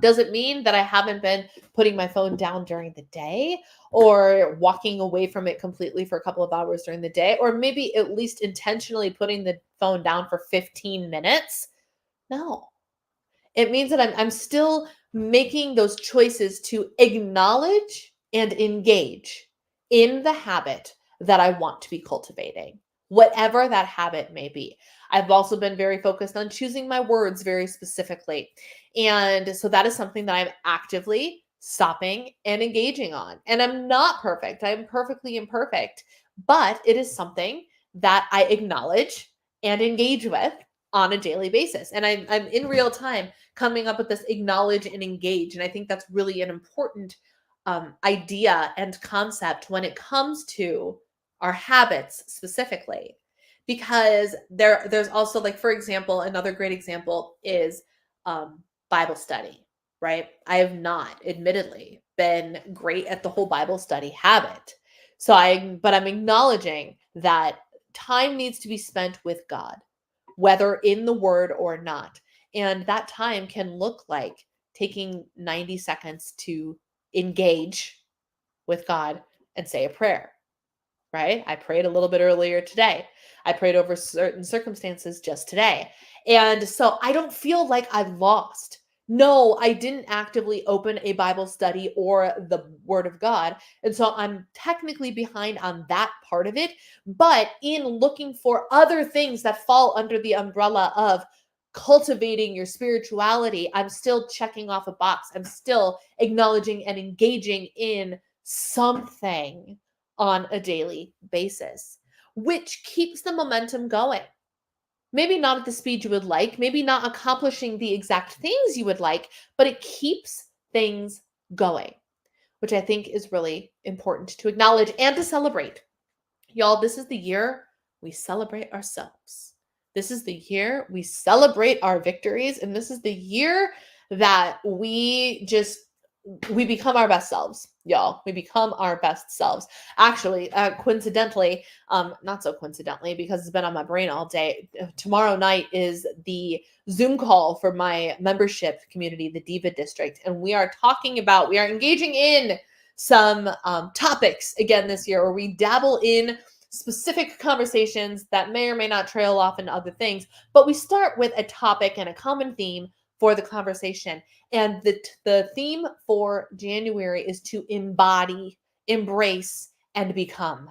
Does it mean that I haven't been putting my phone down during the day or walking away from it completely for a couple of hours during the day, or maybe at least intentionally putting the phone down for 15 minutes? No. It means that I'm still making those choices to acknowledge and engage in the habit that I want to be cultivating, whatever that habit may be. I've also been very focused on choosing my words very specifically. And so that is something that I'm actively stopping and engaging on. And I'm not perfect. I'm perfectly imperfect, but it is something that I acknowledge and engage with on a daily basis. And I'm in real time coming up with this acknowledge and engage. And I think that's really an important idea and concept when it comes to our habits specifically. Because there's also, like, for example, another great example is Bible study, right? I have not, admittedly, been great at the whole Bible study habit. But I'm acknowledging that time needs to be spent with God, whether in the word or not. And that time can look like taking 90 seconds to engage with God and say a prayer, right? I prayed a little bit earlier today. I prayed over certain circumstances just today. And so I don't feel like I've lost. No, I didn't actively open a Bible study or the Word of God. And so I'm technically behind on that part of it. But in looking for other things that fall under the umbrella of cultivating your spirituality, I'm still checking off a box. I'm still acknowledging and engaging in something on a daily basis, which keeps the momentum going. Maybe not at the speed you would like, maybe not accomplishing the exact things you would like, but it keeps things going, which I think is really important to acknowledge and to celebrate. Y'all, this is the year we celebrate ourselves. This is the year we celebrate our victories, and this is the year that we become our best selves, y'all. We become our best selves. Actually, coincidentally, not so coincidentally, because it's been on my brain all day, tomorrow night is the Zoom call for my membership community, the Diva District. And we are engaging in some topics again this year where we dabble in specific conversations that may or may not trail off into other things. But we start with a topic and a common theme for the conversation. And the theme for January is to embody, embrace, and become.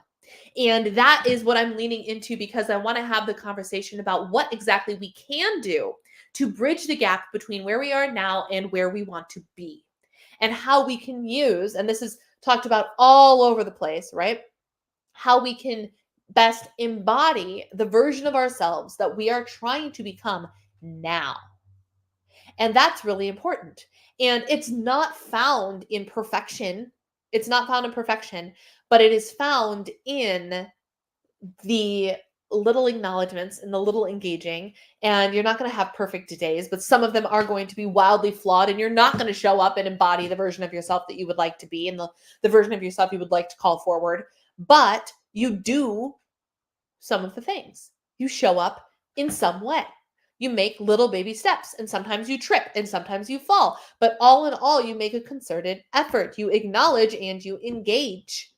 And that is what I'm leaning into because I want to have the conversation about what exactly we can do to bridge the gap between where we are now and where we want to be. And how we can use, and this is talked about all over the place, right? How we can best embody the version of ourselves that we are trying to become now. And that's really important. And it's not found in perfection. It's not found in perfection, but it is found in the little acknowledgments and the little engaging. And you're not going to have perfect days, but some of them are going to be wildly flawed. And you're not going to show up and embody the version of yourself that you would like to be and the version of yourself you would like to call forward. But you do some of the things. You show up in some way. You make little baby steps, and sometimes you trip and sometimes you fall. But all in all, you make a concerted effort. You acknowledge and you engage.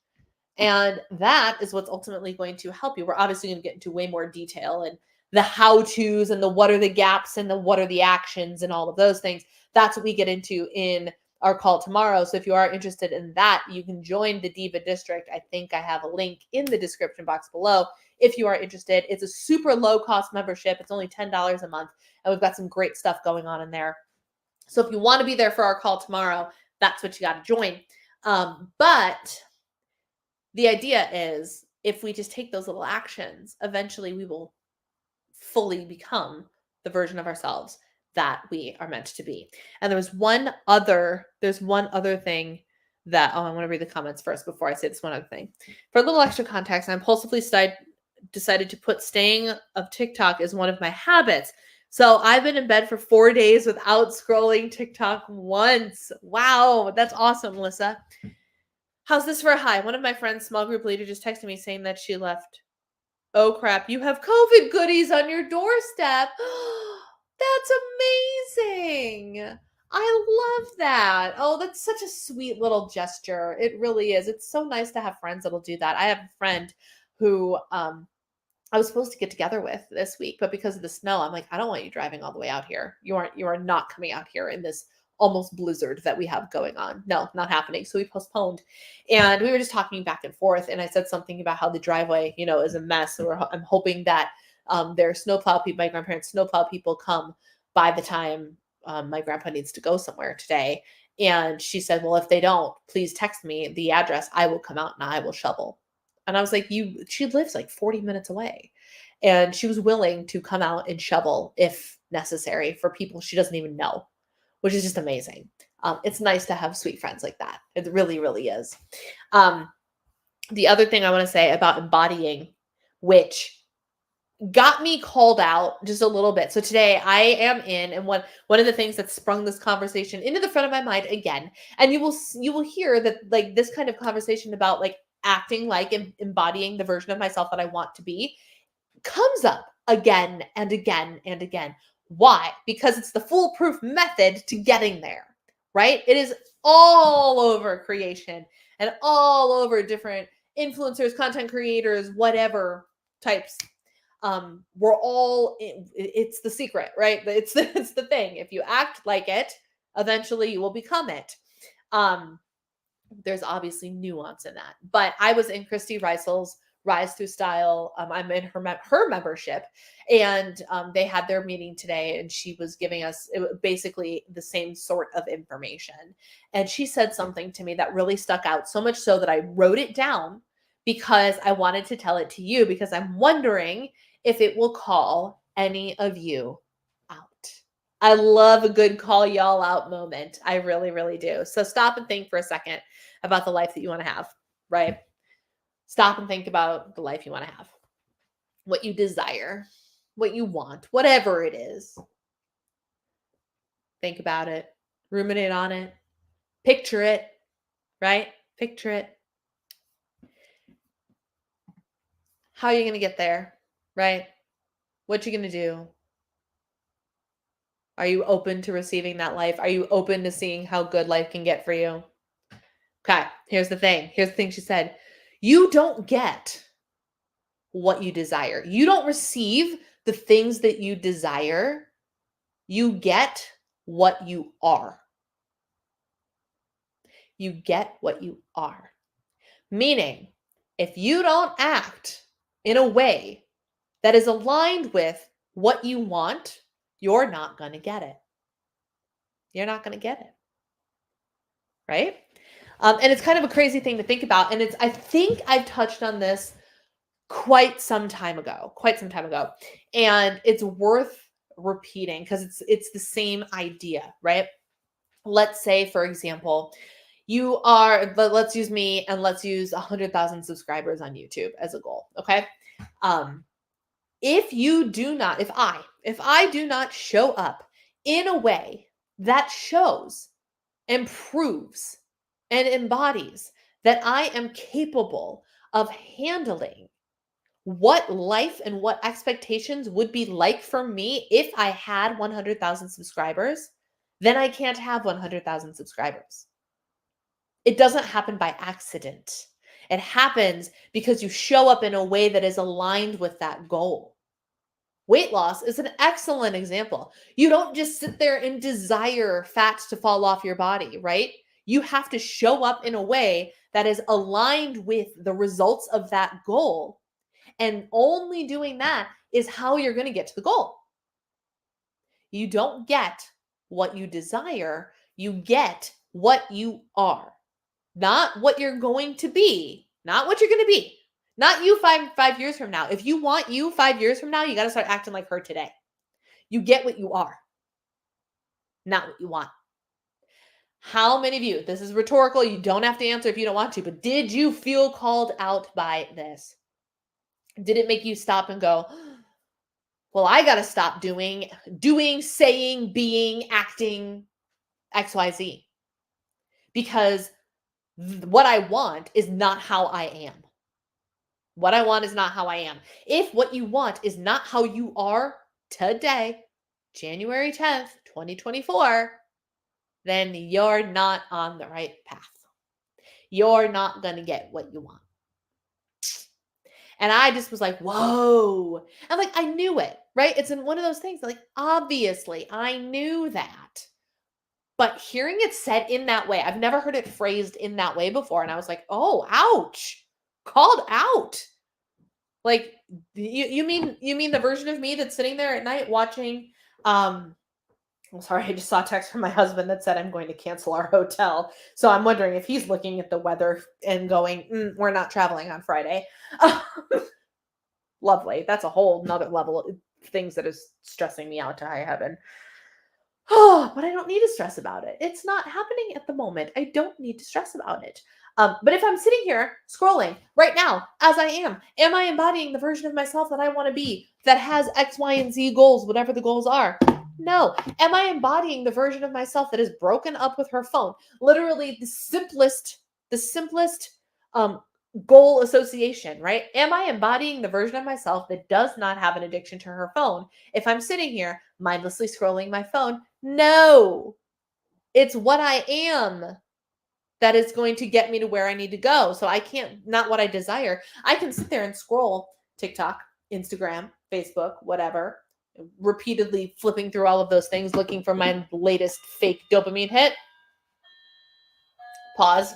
And that is what's ultimately going to help you. We're obviously going to get into way more detail and the how-tos and the what are the gaps and the what are the actions and all of those things. That's what we get into in our call tomorrow. So if you are interested in that, you can join the Diva District. I think I have a link in the description box below if you are interested. It's a super low-cost membership. It's only $10 a month, and we've got some great stuff going on in there. So if you want to be there for our call tomorrow, that's what you got to join. But the idea is if we just take those little actions, eventually we will fully become the version of ourselves that we are meant to be. And there's one other thing that I want to read the comments first before I say this one other thing. For a little extra context, I impulsively decided to put staying of TikTok as one of my habits. So I've been in bed for 4 days without scrolling TikTok once. Wow, that's awesome, Melissa. How's this for a high? One of my friends, small group leader, just texted me saying that she left. Oh crap, you have COVID goodies on your doorstep. That's amazing. I love that. Oh, that's such a sweet little gesture. It really is. It's so nice to have friends that'll do that. I have a friend who I was supposed to get together with this week, but because of the snow, I'm like, I don't want you driving all the way out here. You are not coming out here in this almost blizzard that we have going on. No, not happening. So we postponed. And we were just talking back and forth. And I said something about how the driveway, is a mess. So I'm hoping that their snowplow people, my grandparents' snowplow people come by the time my grandpa needs to go somewhere today. And she said, well, if they don't, please text me the address. I will come out and I will shovel. And I was like, she lives like 40 minutes away. And she was willing to come out and shovel if necessary for people she doesn't even know, which is just amazing. It's nice to have sweet friends like that. It really, really is. The other thing I want to say about embodying, which got me called out just a little bit. So today I am in, and one of the things that sprung this conversation into the front of my mind again, and you will hear that like this kind of conversation about like acting like and embodying the version of myself that I want to be comes up again and again and again. Why? Because it's the foolproof method to getting there, right? It is all over creation and all over different influencers, content creators, whatever types. We're all, it's the secret, right? It's the thing. If you act like it, eventually you will become it. There's obviously nuance in that, but I was in Christy Reisel's Rise Through Style. I'm in her membership, and they had their meeting today, and she was giving us basically the same sort of information. And she said something to me that really stuck out, so much so that I wrote it down because I wanted to tell it to you, because I'm wondering if it will call any of you out. I love a good call y'all out moment. I really, really do. So stop and think for a second about the life that you want to have, right? Stop and think about the life you want to have, what you desire, what you want, whatever it is. Think about it, ruminate on it, picture it, right? Picture it. How are you going to get there, right? What you going to do? Are you open to receiving that life? Are you open to seeing how good life can get for you? Okay, here's the thing. Here's the thing she said. You don't get what you desire. You don't receive the things that you desire. You get what you are. You get what you are. Meaning, if you don't act in a way that is aligned with what you want, you're not going to get it. You're not going to get it. Right? And it's kind of a crazy thing to think about. And I think I've touched on this quite some time ago. And it's worth repeating because it's the same idea, right? Let's say, for example, let's use me and let's use 100,000 subscribers on YouTube as a goal. Okay. If I do not show up in a way that shows and proves and embodies that I am capable of handling what life and what expectations would be like for me if I had 100,000 subscribers, then I can't have 100,000 subscribers. It doesn't happen by accident. It happens because you show up in a way that is aligned with that goal. Weight loss is an excellent example. You don't just sit there and desire fats to fall off your body, right? You have to show up in a way that is aligned with the results of that goal. And only doing that is how you're going to get to the goal. You don't get what you desire. You get what you are. Not what you're going to be. Not what you're going to be. Not you five years from now. If you want you 5 years from now, you got to start acting like her today. You get what you are. not what you want. How many of you, this is rhetorical, you don't have to answer if you don't want to, but did you feel called out by this? Did it make you stop and go, well, I got to stop doing, saying, being, acting XYZ? Because what I want is not how I am. What I want is not how I am. If what you want is not how you are today, January 10th, 2024, then you're not on the right path. You're not going to get what you want. And I just was like, whoa. And like, I knew it, right? It's in one of those things, like, obviously, I knew that. But hearing it said in that way, I've never heard it phrased in that way before. And I was like, oh, ouch. Called out. Like, you mean the version of me that's sitting there at night watching, I'm sorry, I just saw a text from my husband that said I'm going to cancel our hotel. So I'm wondering if he's looking at the weather and going, we're not traveling on Friday. Lovely. That's a whole nother level of things that is stressing me out to high heaven. Oh, but I don't need to stress about it. It's not happening at the moment. I don't need to stress about it. But if I'm sitting here scrolling right now, as I am I embodying the version of myself that I want to be, that has X, Y, and Z goals, whatever the goals are? No. Am I embodying the version of myself that is broken up with her phone? Literally the simplest goal association, right? Am I embodying the version of myself that does not have an addiction to her phone if I'm sitting here mindlessly scrolling my phone? No. It's what I am that is going to get me to where I need to go. So I can't, not what I desire. I can sit there and scroll TikTok, Instagram, Facebook, whatever, repeatedly flipping through all of those things, looking for my latest fake dopamine hit. Pause.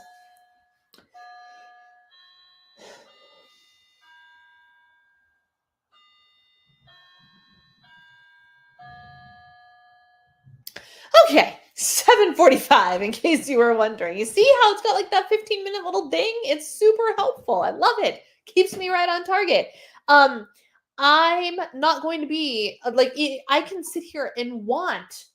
Okay, 7:45, in case you were wondering. You see how it's got like that 15-minute little ding? It's super helpful. I love it. Keeps me right on target. I'm not going to be like, I can sit here and want.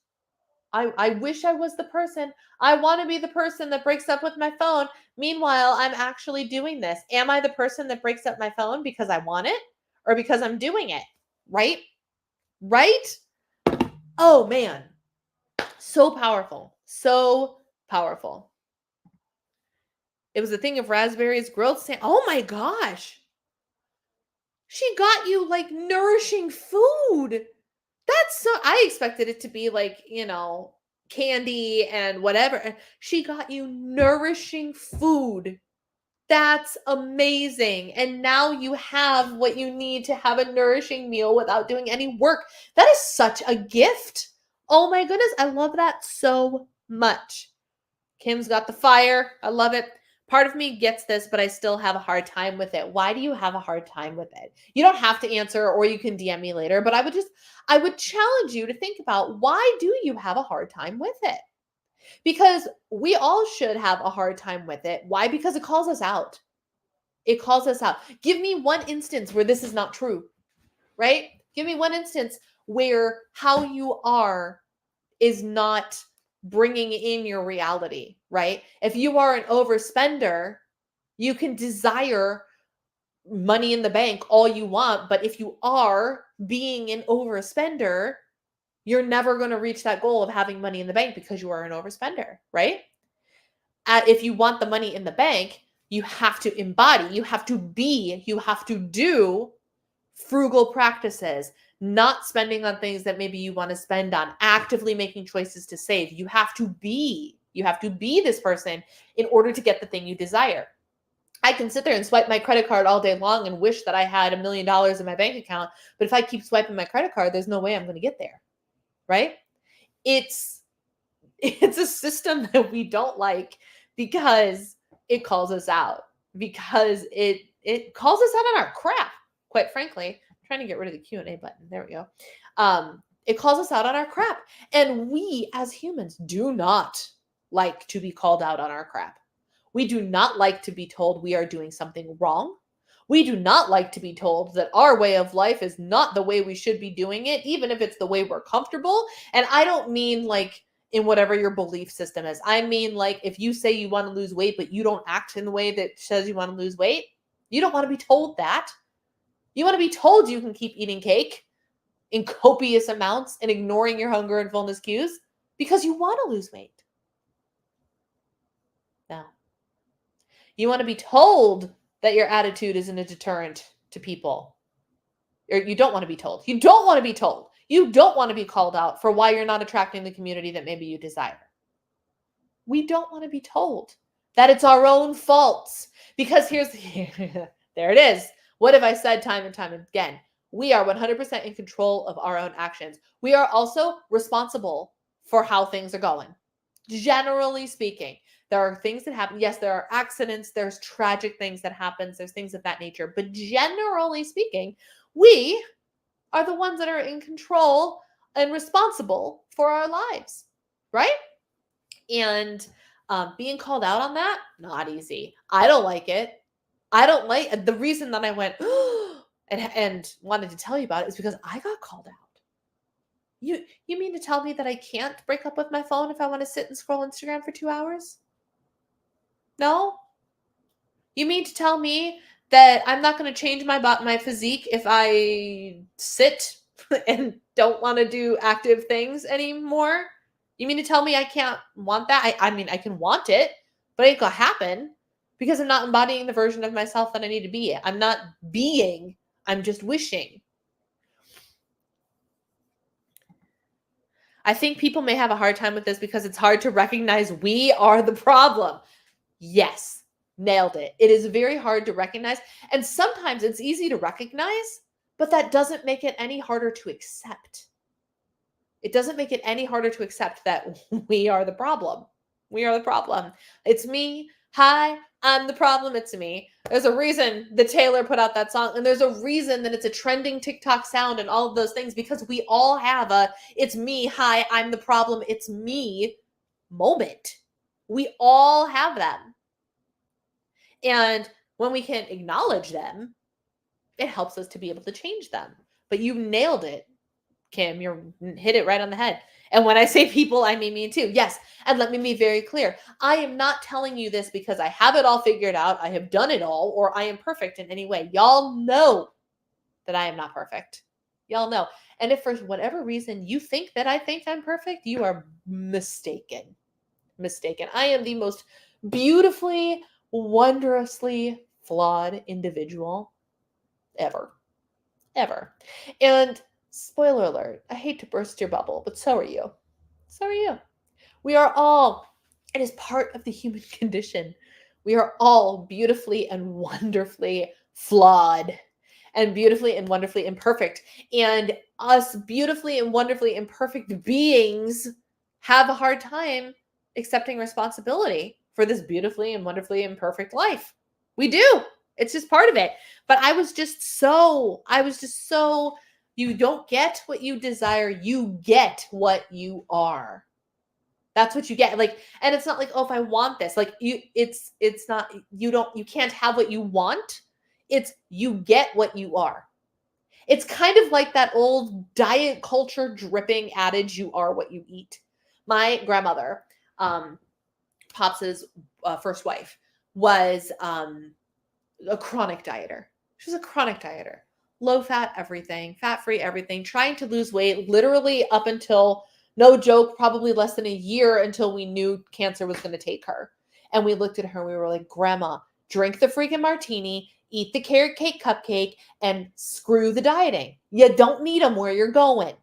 I wish I was the person. I want to be the person that breaks up with my phone. Meanwhile, I'm actually doing this. Am I the person that breaks up my phone because I want it or because I'm doing it? Right? Right? Oh man. So powerful. So powerful. It was a thing of raspberries, grilled sand. Oh my gosh. She got you like nourishing food. That's so, I expected it to be like, candy and whatever. She got you nourishing food. That's amazing. And now you have what you need to have a nourishing meal without doing any work. That is such a gift. Oh my goodness. I love that so much. Kim's got the fire. I love it. Part of me gets this, but I still have a hard time with it. Why do you have a hard time with it? You don't have to answer, or you can DM me later, but I would challenge you to think about, why do you have a hard time with it? Because we all should have a hard time with it. Why? Because it calls us out. It calls us out. Give me one instance where this is not true, right? Give me one instance where how you are is not bringing in your reality, right? If you are an overspender, you can desire money in the bank all you want, but if you are being an overspender, you're never going to reach that goal of having money in the bank because you are an overspender, right? If you want the money in the bank, you have to embody, you have to be, you have to do frugal practices, not spending on things that maybe you want to spend on, actively making choices to save. You have to be this person in order to get the thing you desire. I can sit there and swipe my credit card all day long and wish that I had $1 million in my bank account. But if I keep swiping my credit card, there's no way I'm going to get there. Right? It's a system that we don't like because it calls us out, because it calls us out on our crap, quite frankly. I'm trying to get rid of the Q&A button. There we go. It calls us out on our crap. And we as humans do not like to be called out on our crap. We do not like to be told we are doing something wrong. We do not like to be told that our way of life is not the way we should be doing it, even if it's the way we're comfortable. And I don't mean like in whatever your belief system is. I mean, like, if you say you want to lose weight, but you don't act in the way that says you want to lose weight, you don't want to be told that. You want to be told you can keep eating cake in copious amounts and ignoring your hunger and fullness cues because you want to lose weight. No. You want to be told that your attitude isn't a deterrent to people. Or you don't want to be told. You don't want to be told. You don't want to be called out for why you're not attracting the community that maybe you desire. We don't want to be told that it's our own faults. Because here's there it is. What have I said time and time again? We are 100% in control of our own actions. We are also responsible for how things are going. Generally speaking, there are things that happen. Yes, there are accidents. There's tragic things that happen. There's things of that nature. But generally speaking, we are the ones that are in control and responsible for our lives, right? And being called out on that, not easy. I don't like it. I don't like the reason that I went and wanted to tell you about it is because I got called out. You mean to tell me that I can't break up with my phone if I want to sit and scroll Instagram for 2 hours? No? You mean to tell me that I'm not going to change my physique if I sit and don't want to do active things anymore? You mean to tell me I can't want that? I mean, I can want it, but it ain't gonna happen because I'm not embodying the version of myself that I need to be. I'm not being, I'm just wishing. I think people may have a hard time with this because it's hard to recognize we are the problem. Yes, nailed it. It is very hard to recognize. And sometimes it's easy to recognize, but that doesn't make it any harder to accept. It doesn't make it any harder to accept that we are the problem. We are the problem. It's me. Hi, I'm the problem. It's me. There's a reason that Taylor put out that song, and there's a reason that it's a trending TikTok sound and all of those things because we all have a it's me. Hi, I'm the problem. It's me moment. We all have them. And when we can acknowledge them, it helps us to be able to change them. But you nailed it, Kim. You hit it right on the head. And when I say people, I mean me too. Yes. And let me be very clear. I am not telling you this because I have it all figured out. I have done it all, or I am perfect in any way. Y'all know that I am not perfect. Y'all know. And if for whatever reason you think that I think I'm perfect, you are mistaken. Mistaken. I am the most beautifully, wondrously flawed individual ever. Ever. And spoiler alert, I hate to burst your bubble, but so are you. So are you. We are all, it is part of the human condition. We are all beautifully and wonderfully flawed and beautifully and wonderfully imperfect. And us beautifully and wonderfully imperfect beings have a hard time accepting responsibility for this beautifully and wonderfully imperfect life. We do. It's just part of it. But I was just so, you don't get what you desire. You get what you are. That's what you get. Like, and it's not like, oh, if I want this, like it's not, you can't have what you want. It's you get what you are. It's kind of like that old diet culture dripping adage, you are what you eat. My grandmother, Pops's first wife, was a chronic dieter. She was a chronic dieter. Low fat everything, fat-free everything, trying to lose weight literally up until, no joke, probably less than a year until we knew cancer was going to take her. And we looked at her and we were like, Grandma, drink the freaking martini, eat the carrot cake cupcake, and screw the dieting. You don't need them where you're going.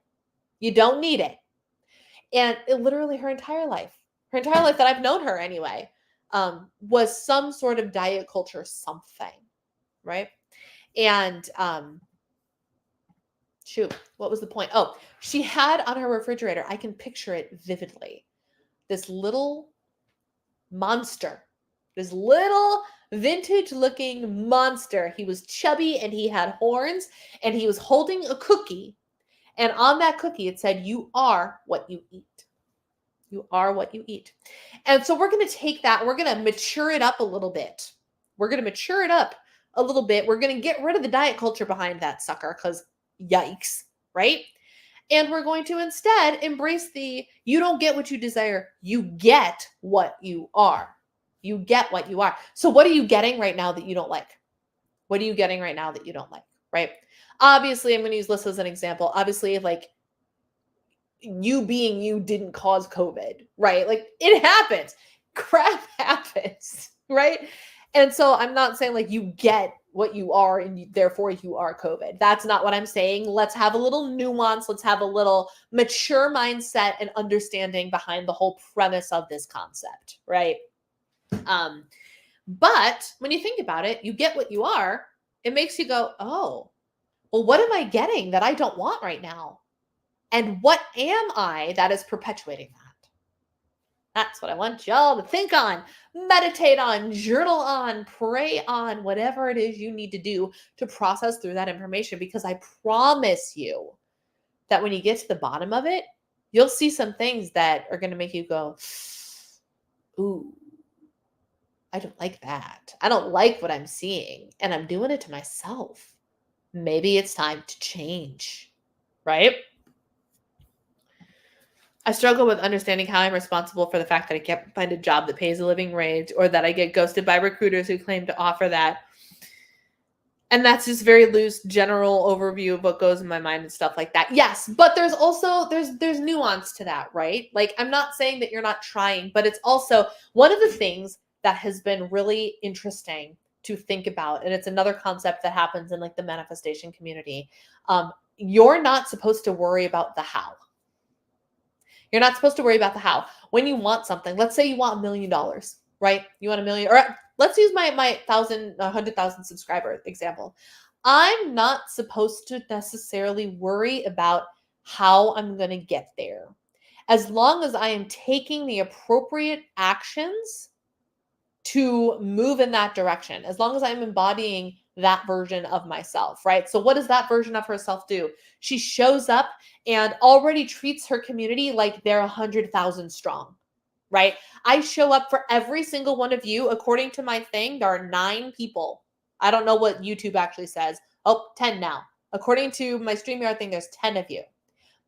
You don't need it. And it literally her entire life that I've known her anyway, was some sort of diet culture something, right? And shoot, what was the point? Oh, she had on her refrigerator, I can picture it vividly, this little monster, this little vintage looking monster. He was chubby and he had horns and he was holding a cookie. And on that cookie, it said, you are what you eat. You are what you eat. And so we're going to take that. We're going to mature it up a little bit. We're going to get rid of the diet culture behind that sucker because yikes, right? And we're going to instead embrace you don't get what you desire, you get what you are. You get what you are. So what are you getting right now that you don't like? What are you getting right now that you don't like, right? Obviously, I'm going to use this as an example. Obviously, like you being you didn't cause COVID, right? Like it happens. Crap happens, right? And so I'm not saying like you get what you are and therefore you are COVID. That's not what I'm saying. Let's have a little nuance. Let's have a little mature mindset and understanding behind the whole premise of this concept, right? But when you think about it, you get what you are. It makes you go, oh, well, what am I getting that I don't want right now? And what am I that is perpetuating that? That's what I want y'all to think on, meditate on, journal on, pray on, whatever it is you need to do to process through that information. Because I promise you that when you get to the bottom of it, you'll see some things that are going to make you go, ooh, I don't like that. I don't like what I'm seeing. And I'm doing it to myself. Maybe it's time to change, right? I struggle with understanding how I'm responsible for the fact that I can't find a job that pays a living wage or that I get ghosted by recruiters who claim to offer that. And that's just very loose general overview of what goes in my mind and stuff like that. Yes, but there's also there's nuance to that, right? Like I'm not saying that you're not trying, but it's also one of the things that has been really interesting to think about, and it's another concept that happens in like the manifestation community. You're not supposed to worry about the how. You're not supposed to worry about the how. When you want something, let's say you want $1 million, right? You want $1 million, or let's use my 100,000 subscriber example. I'm not supposed to necessarily worry about how I'm going to get there. As long as I am taking the appropriate actions to move in that direction, as long as I'm embodying that version of myself, right? So what does that version of herself do? She shows up and already treats her community like they're 100,000 strong, right? I show up for every single one of you. According to my thing, there are 9 people. I don't know what YouTube actually says. Oh, 10 now. According to my StreamYard thing, there's 10 of you.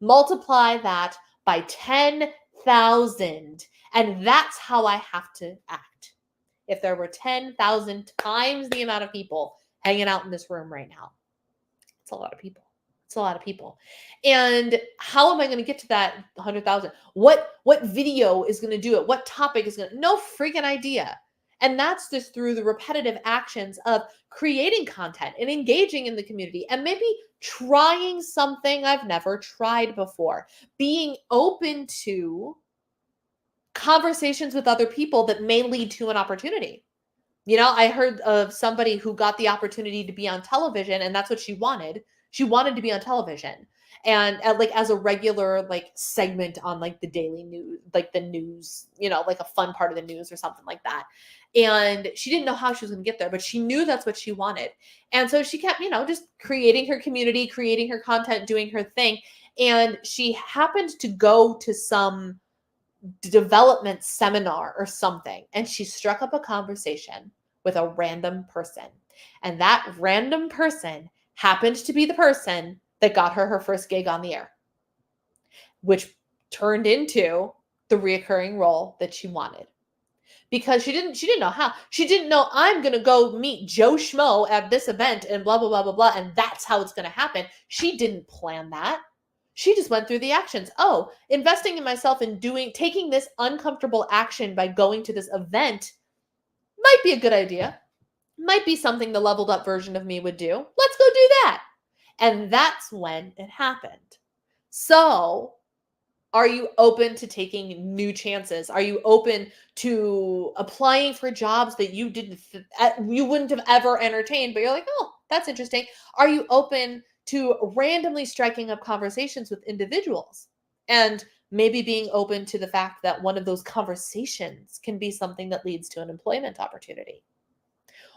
Multiply that by 10,000, and that's how I have to act. If there were 10,000 times the amount of people hanging out in this room right now, it's a lot of people. It's a lot of people. And how am I going to get to that 100,000? What video is going to do it? What topic is going to? No freaking idea. And that's just through the repetitive actions of creating content and engaging in the community and maybe trying something I've never tried before. Being open to conversations with other people that may lead to an opportunity. You know, I heard of somebody who got the opportunity to be on television, and that's what she wanted. She wanted to be on television and like as a regular like segment on like the daily news, like the news, you know, like a fun part of the news or something like that. And she didn't know how she was going to get there, but she knew that's what she wanted. And so she kept, you know, just creating her community, creating her content, doing her thing. And she happened to go to some development seminar or something, and she struck up a conversation with a random person. And that random person happened to be the person that got her first gig on the air, which turned into the reoccurring role that she wanted. Because she didn't know how. She didn't know I'm going to go meet Joe Schmo at this event and blah, blah, blah, blah, blah. And that's how it's going to happen. She didn't plan that. She just went through the actions. Oh, investing in myself and taking this uncomfortable action by going to this event might be a good idea. Might be something the leveled up version of me would do. Let's go do that. And that's when it happened. So, are you open to taking new chances? Are you open to applying for jobs that you wouldn't have ever entertained, but you're like, oh, that's interesting. Are you open to randomly striking up conversations with individuals and maybe being open to the fact that one of those conversations can be something that leads to an employment opportunity?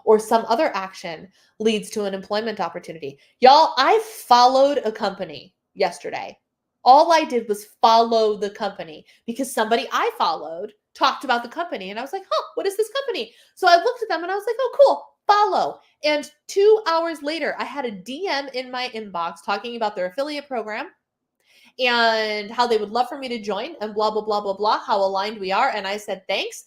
Or some other action leads to an employment opportunity. Y'all, I followed a company yesterday. All I did was follow the company because somebody I followed talked about the company. And I was like, huh, what is this company? So I looked at them and I was like, oh, cool, follow. And 2 hours later, I had a DM in my inbox talking about their affiliate program and how they would love for me to join and blah, blah, blah, blah, blah, how aligned we are. And I said, thanks.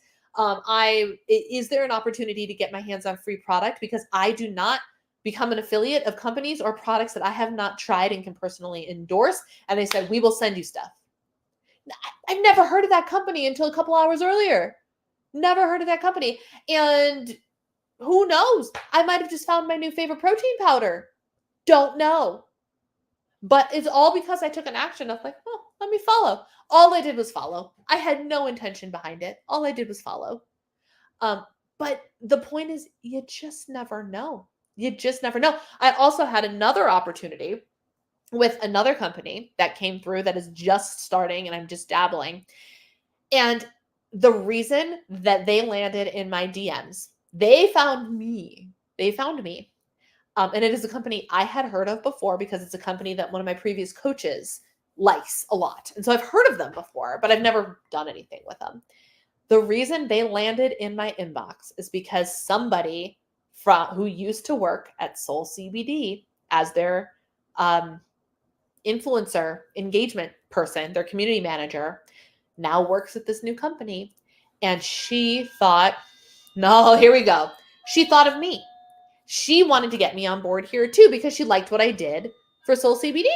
Is there an opportunity to get my hands on free product? Because I do not become an affiliate of companies or products that I have not tried and can personally endorse. And they said, we will send you stuff. I've never heard of that company until a couple hours earlier. Never heard of that company. And who knows? I might have just found my new favorite protein powder. Don't know. But it's all because I took an action of like, oh, let me follow. All I did was follow. I had no intention behind it. All I did was follow. But the point is, you just never know. You just never know. I also had another opportunity with another company that came through that is just starting and I'm just dabbling. And the reason that they landed in my DMs, they found me. And it is a company I had heard of before because it's a company that one of my previous coaches likes a lot. And so I've heard of them before, but I've never done anything with them. The reason they landed in my inbox is because somebody who used to work at Soul CBD as their influencer engagement person, their community manager, now works at this new company. And she thought, no, here we go. She thought of me. She wanted to get me on board here too because she liked what I did for Soul CBD.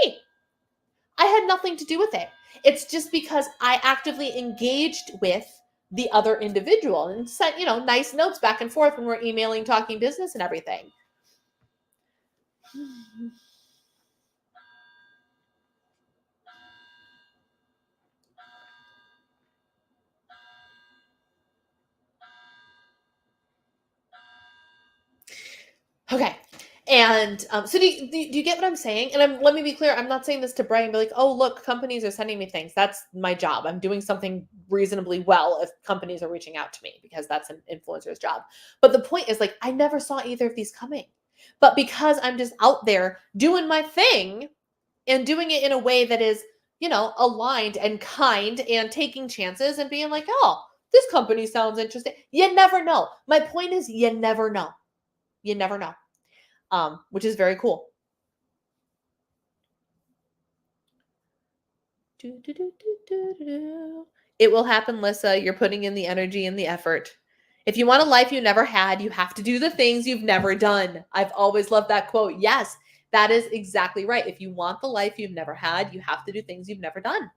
I had nothing to do with it. It's just because I actively engaged with the other individual and sent, nice notes back and forth when we're emailing, talking business and everything. Okay. And so do you get what I'm saying? And let me be clear. I'm not saying this to brag and be like, oh, look, companies are sending me things. That's my job. I'm doing something reasonably well if companies are reaching out to me because that's an influencer's job. But the point is, like, I never saw either of these coming. But because I'm just out there doing my thing and doing it in a way that is, aligned and kind and taking chances and being like, oh, this company sounds interesting. You never know. My point is, you never know. You never know. Which is very cool. It will happen, Lissa. You're putting in the energy and the effort. If you want a life you never had, you have to do the things you've never done. I've always loved that quote. Yes, that is exactly right. If you want the life you've never had, you have to do things you've never done.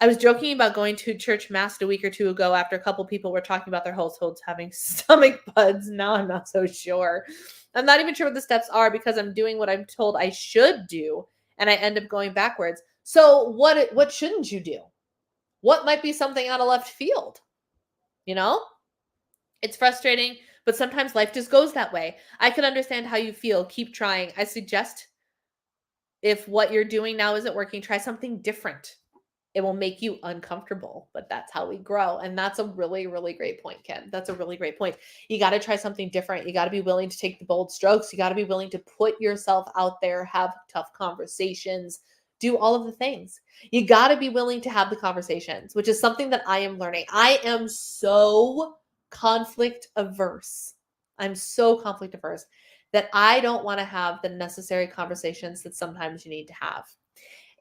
I was joking about going to church mass a week or two ago after a couple people were talking about their households having stomach bugs. Now I'm not so sure. I'm not even sure what the steps are because I'm doing what I'm told I should do and I end up going backwards. So what shouldn't you do? What might be something out of left field? It's frustrating, but sometimes life just goes that way. I can understand how you feel. Keep trying. I suggest if what you're doing now isn't working, try something different. It will make you uncomfortable, but that's how we grow. And that's a really, really great point, Kim. That's a really great point. You got to try something different. You got to be willing to take the bold strokes. You got to be willing to put yourself out there, have tough conversations, do all of the things. You got to be willing to have the conversations, which is something that I am learning. I am so conflict averse. I'm so conflict averse that I don't want to have the necessary conversations that sometimes you need to have.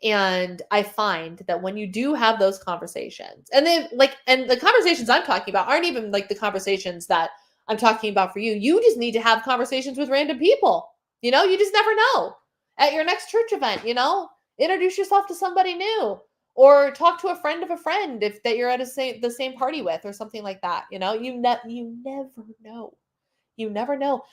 And I find that when you do have those conversations, and the conversations I'm talking about aren't even like the conversations that I'm talking about for you. You just need to have conversations with random people. You just never know. At your next church event, introduce yourself to somebody new or talk to a friend of a friend that you're at the same party with or something like that. You never know. You never know.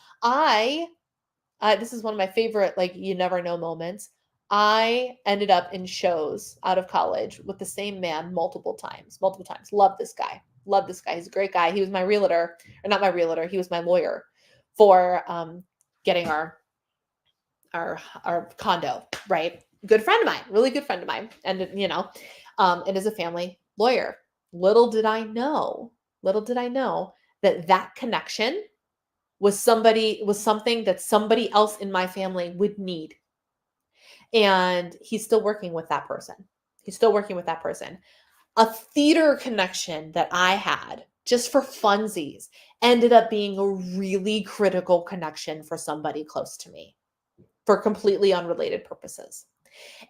This is one of my favorite, you never know moments. I ended up in shows out of college with the same man multiple times. Love this guy. He's a great guy. He was my realtor, or not my realtor. He was my lawyer for getting our condo, right? Good friend of mine, really good friend of mine. And, it is a family lawyer. Little did I know that connection was something that somebody else in my family would need. And he's still working with that person. A theater connection that I had just for funsies ended up being a really critical connection for somebody close to me for completely unrelated purposes.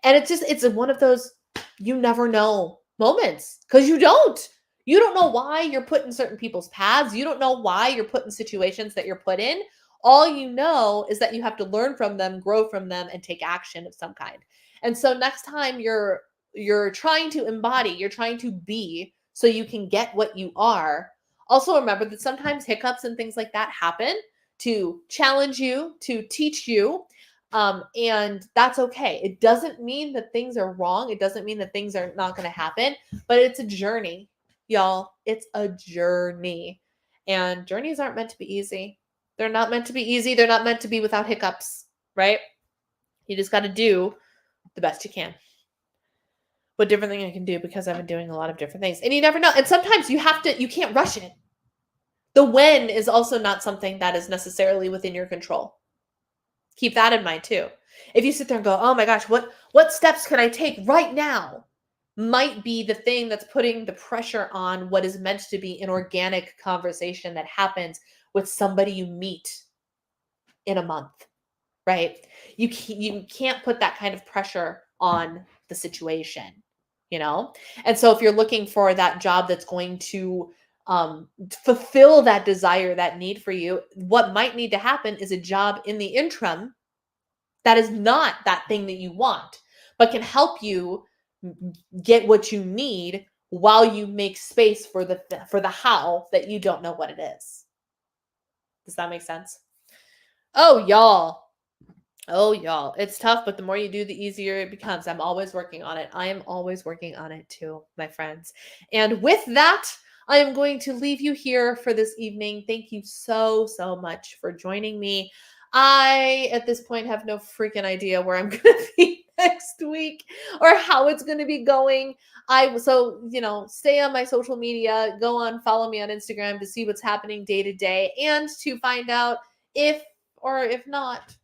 And it's one of those you never know moments because you don't know why you're put in certain people's paths. You don't know why you're put in situations that you're put in. All you know is that you have to learn from them, grow from them, and take action of some kind. And so next time you're trying to embody, you're trying to be so you can get what you are. Also remember that sometimes hiccups and things like that happen to challenge you, to teach you, and that's okay. It doesn't mean that things are wrong. It doesn't mean that things are not going to happen, but it's a journey, y'all. It's a journey. And journeys aren't meant to be easy. They're not meant to be easy. They're not meant to be without hiccups, right? You just got to do the best you can. What different thing I can do because I've been doing a lot of different things. And you never know. And sometimes you can't rush it. The when is also not something that is necessarily within your control. Keep that in mind too. If you sit there and go, oh my gosh, what steps can I take right now? Might be the thing that's putting the pressure on what is meant to be an organic conversation that happens with somebody you meet in a month, right? You can't put that kind of pressure on the situation, you know? And so if you're looking for that job that's going to fulfill that desire, that need for you, what might need to happen is a job in the interim that is not that thing that you want, but can help you get what you need while you make space for the how that you don't know what it is. Does that make sense? Oh, y'all. Oh, y'all. It's tough, but the more you do, the easier it becomes. I'm always working on it. I am always working on it too, my friends. And with that, I am going to leave you here for this evening. Thank you so, so much for joining me. I, at this point, have no freaking idea where I'm going to be next week or how it's going to be going. Stay on my social media, go on, follow me on Instagram to see what's happening day to day and to find out if or if not,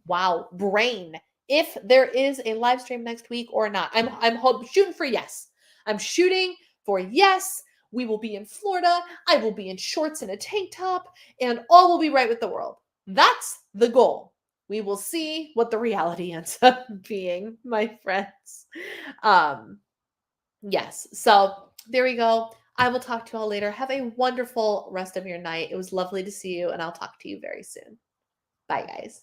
wow, brain, if there is a live stream next week or not. I'm shooting for yes. I'm shooting for yes. We will be in Florida. I will be in shorts and a tank top, and all will be right with the world. That's the goal. We will see what the reality ends up being, my friends. Yes. So there we go. I will talk to you all later. Have a wonderful rest of your night. It was lovely to see you, and I'll talk to you very soon. Bye, guys.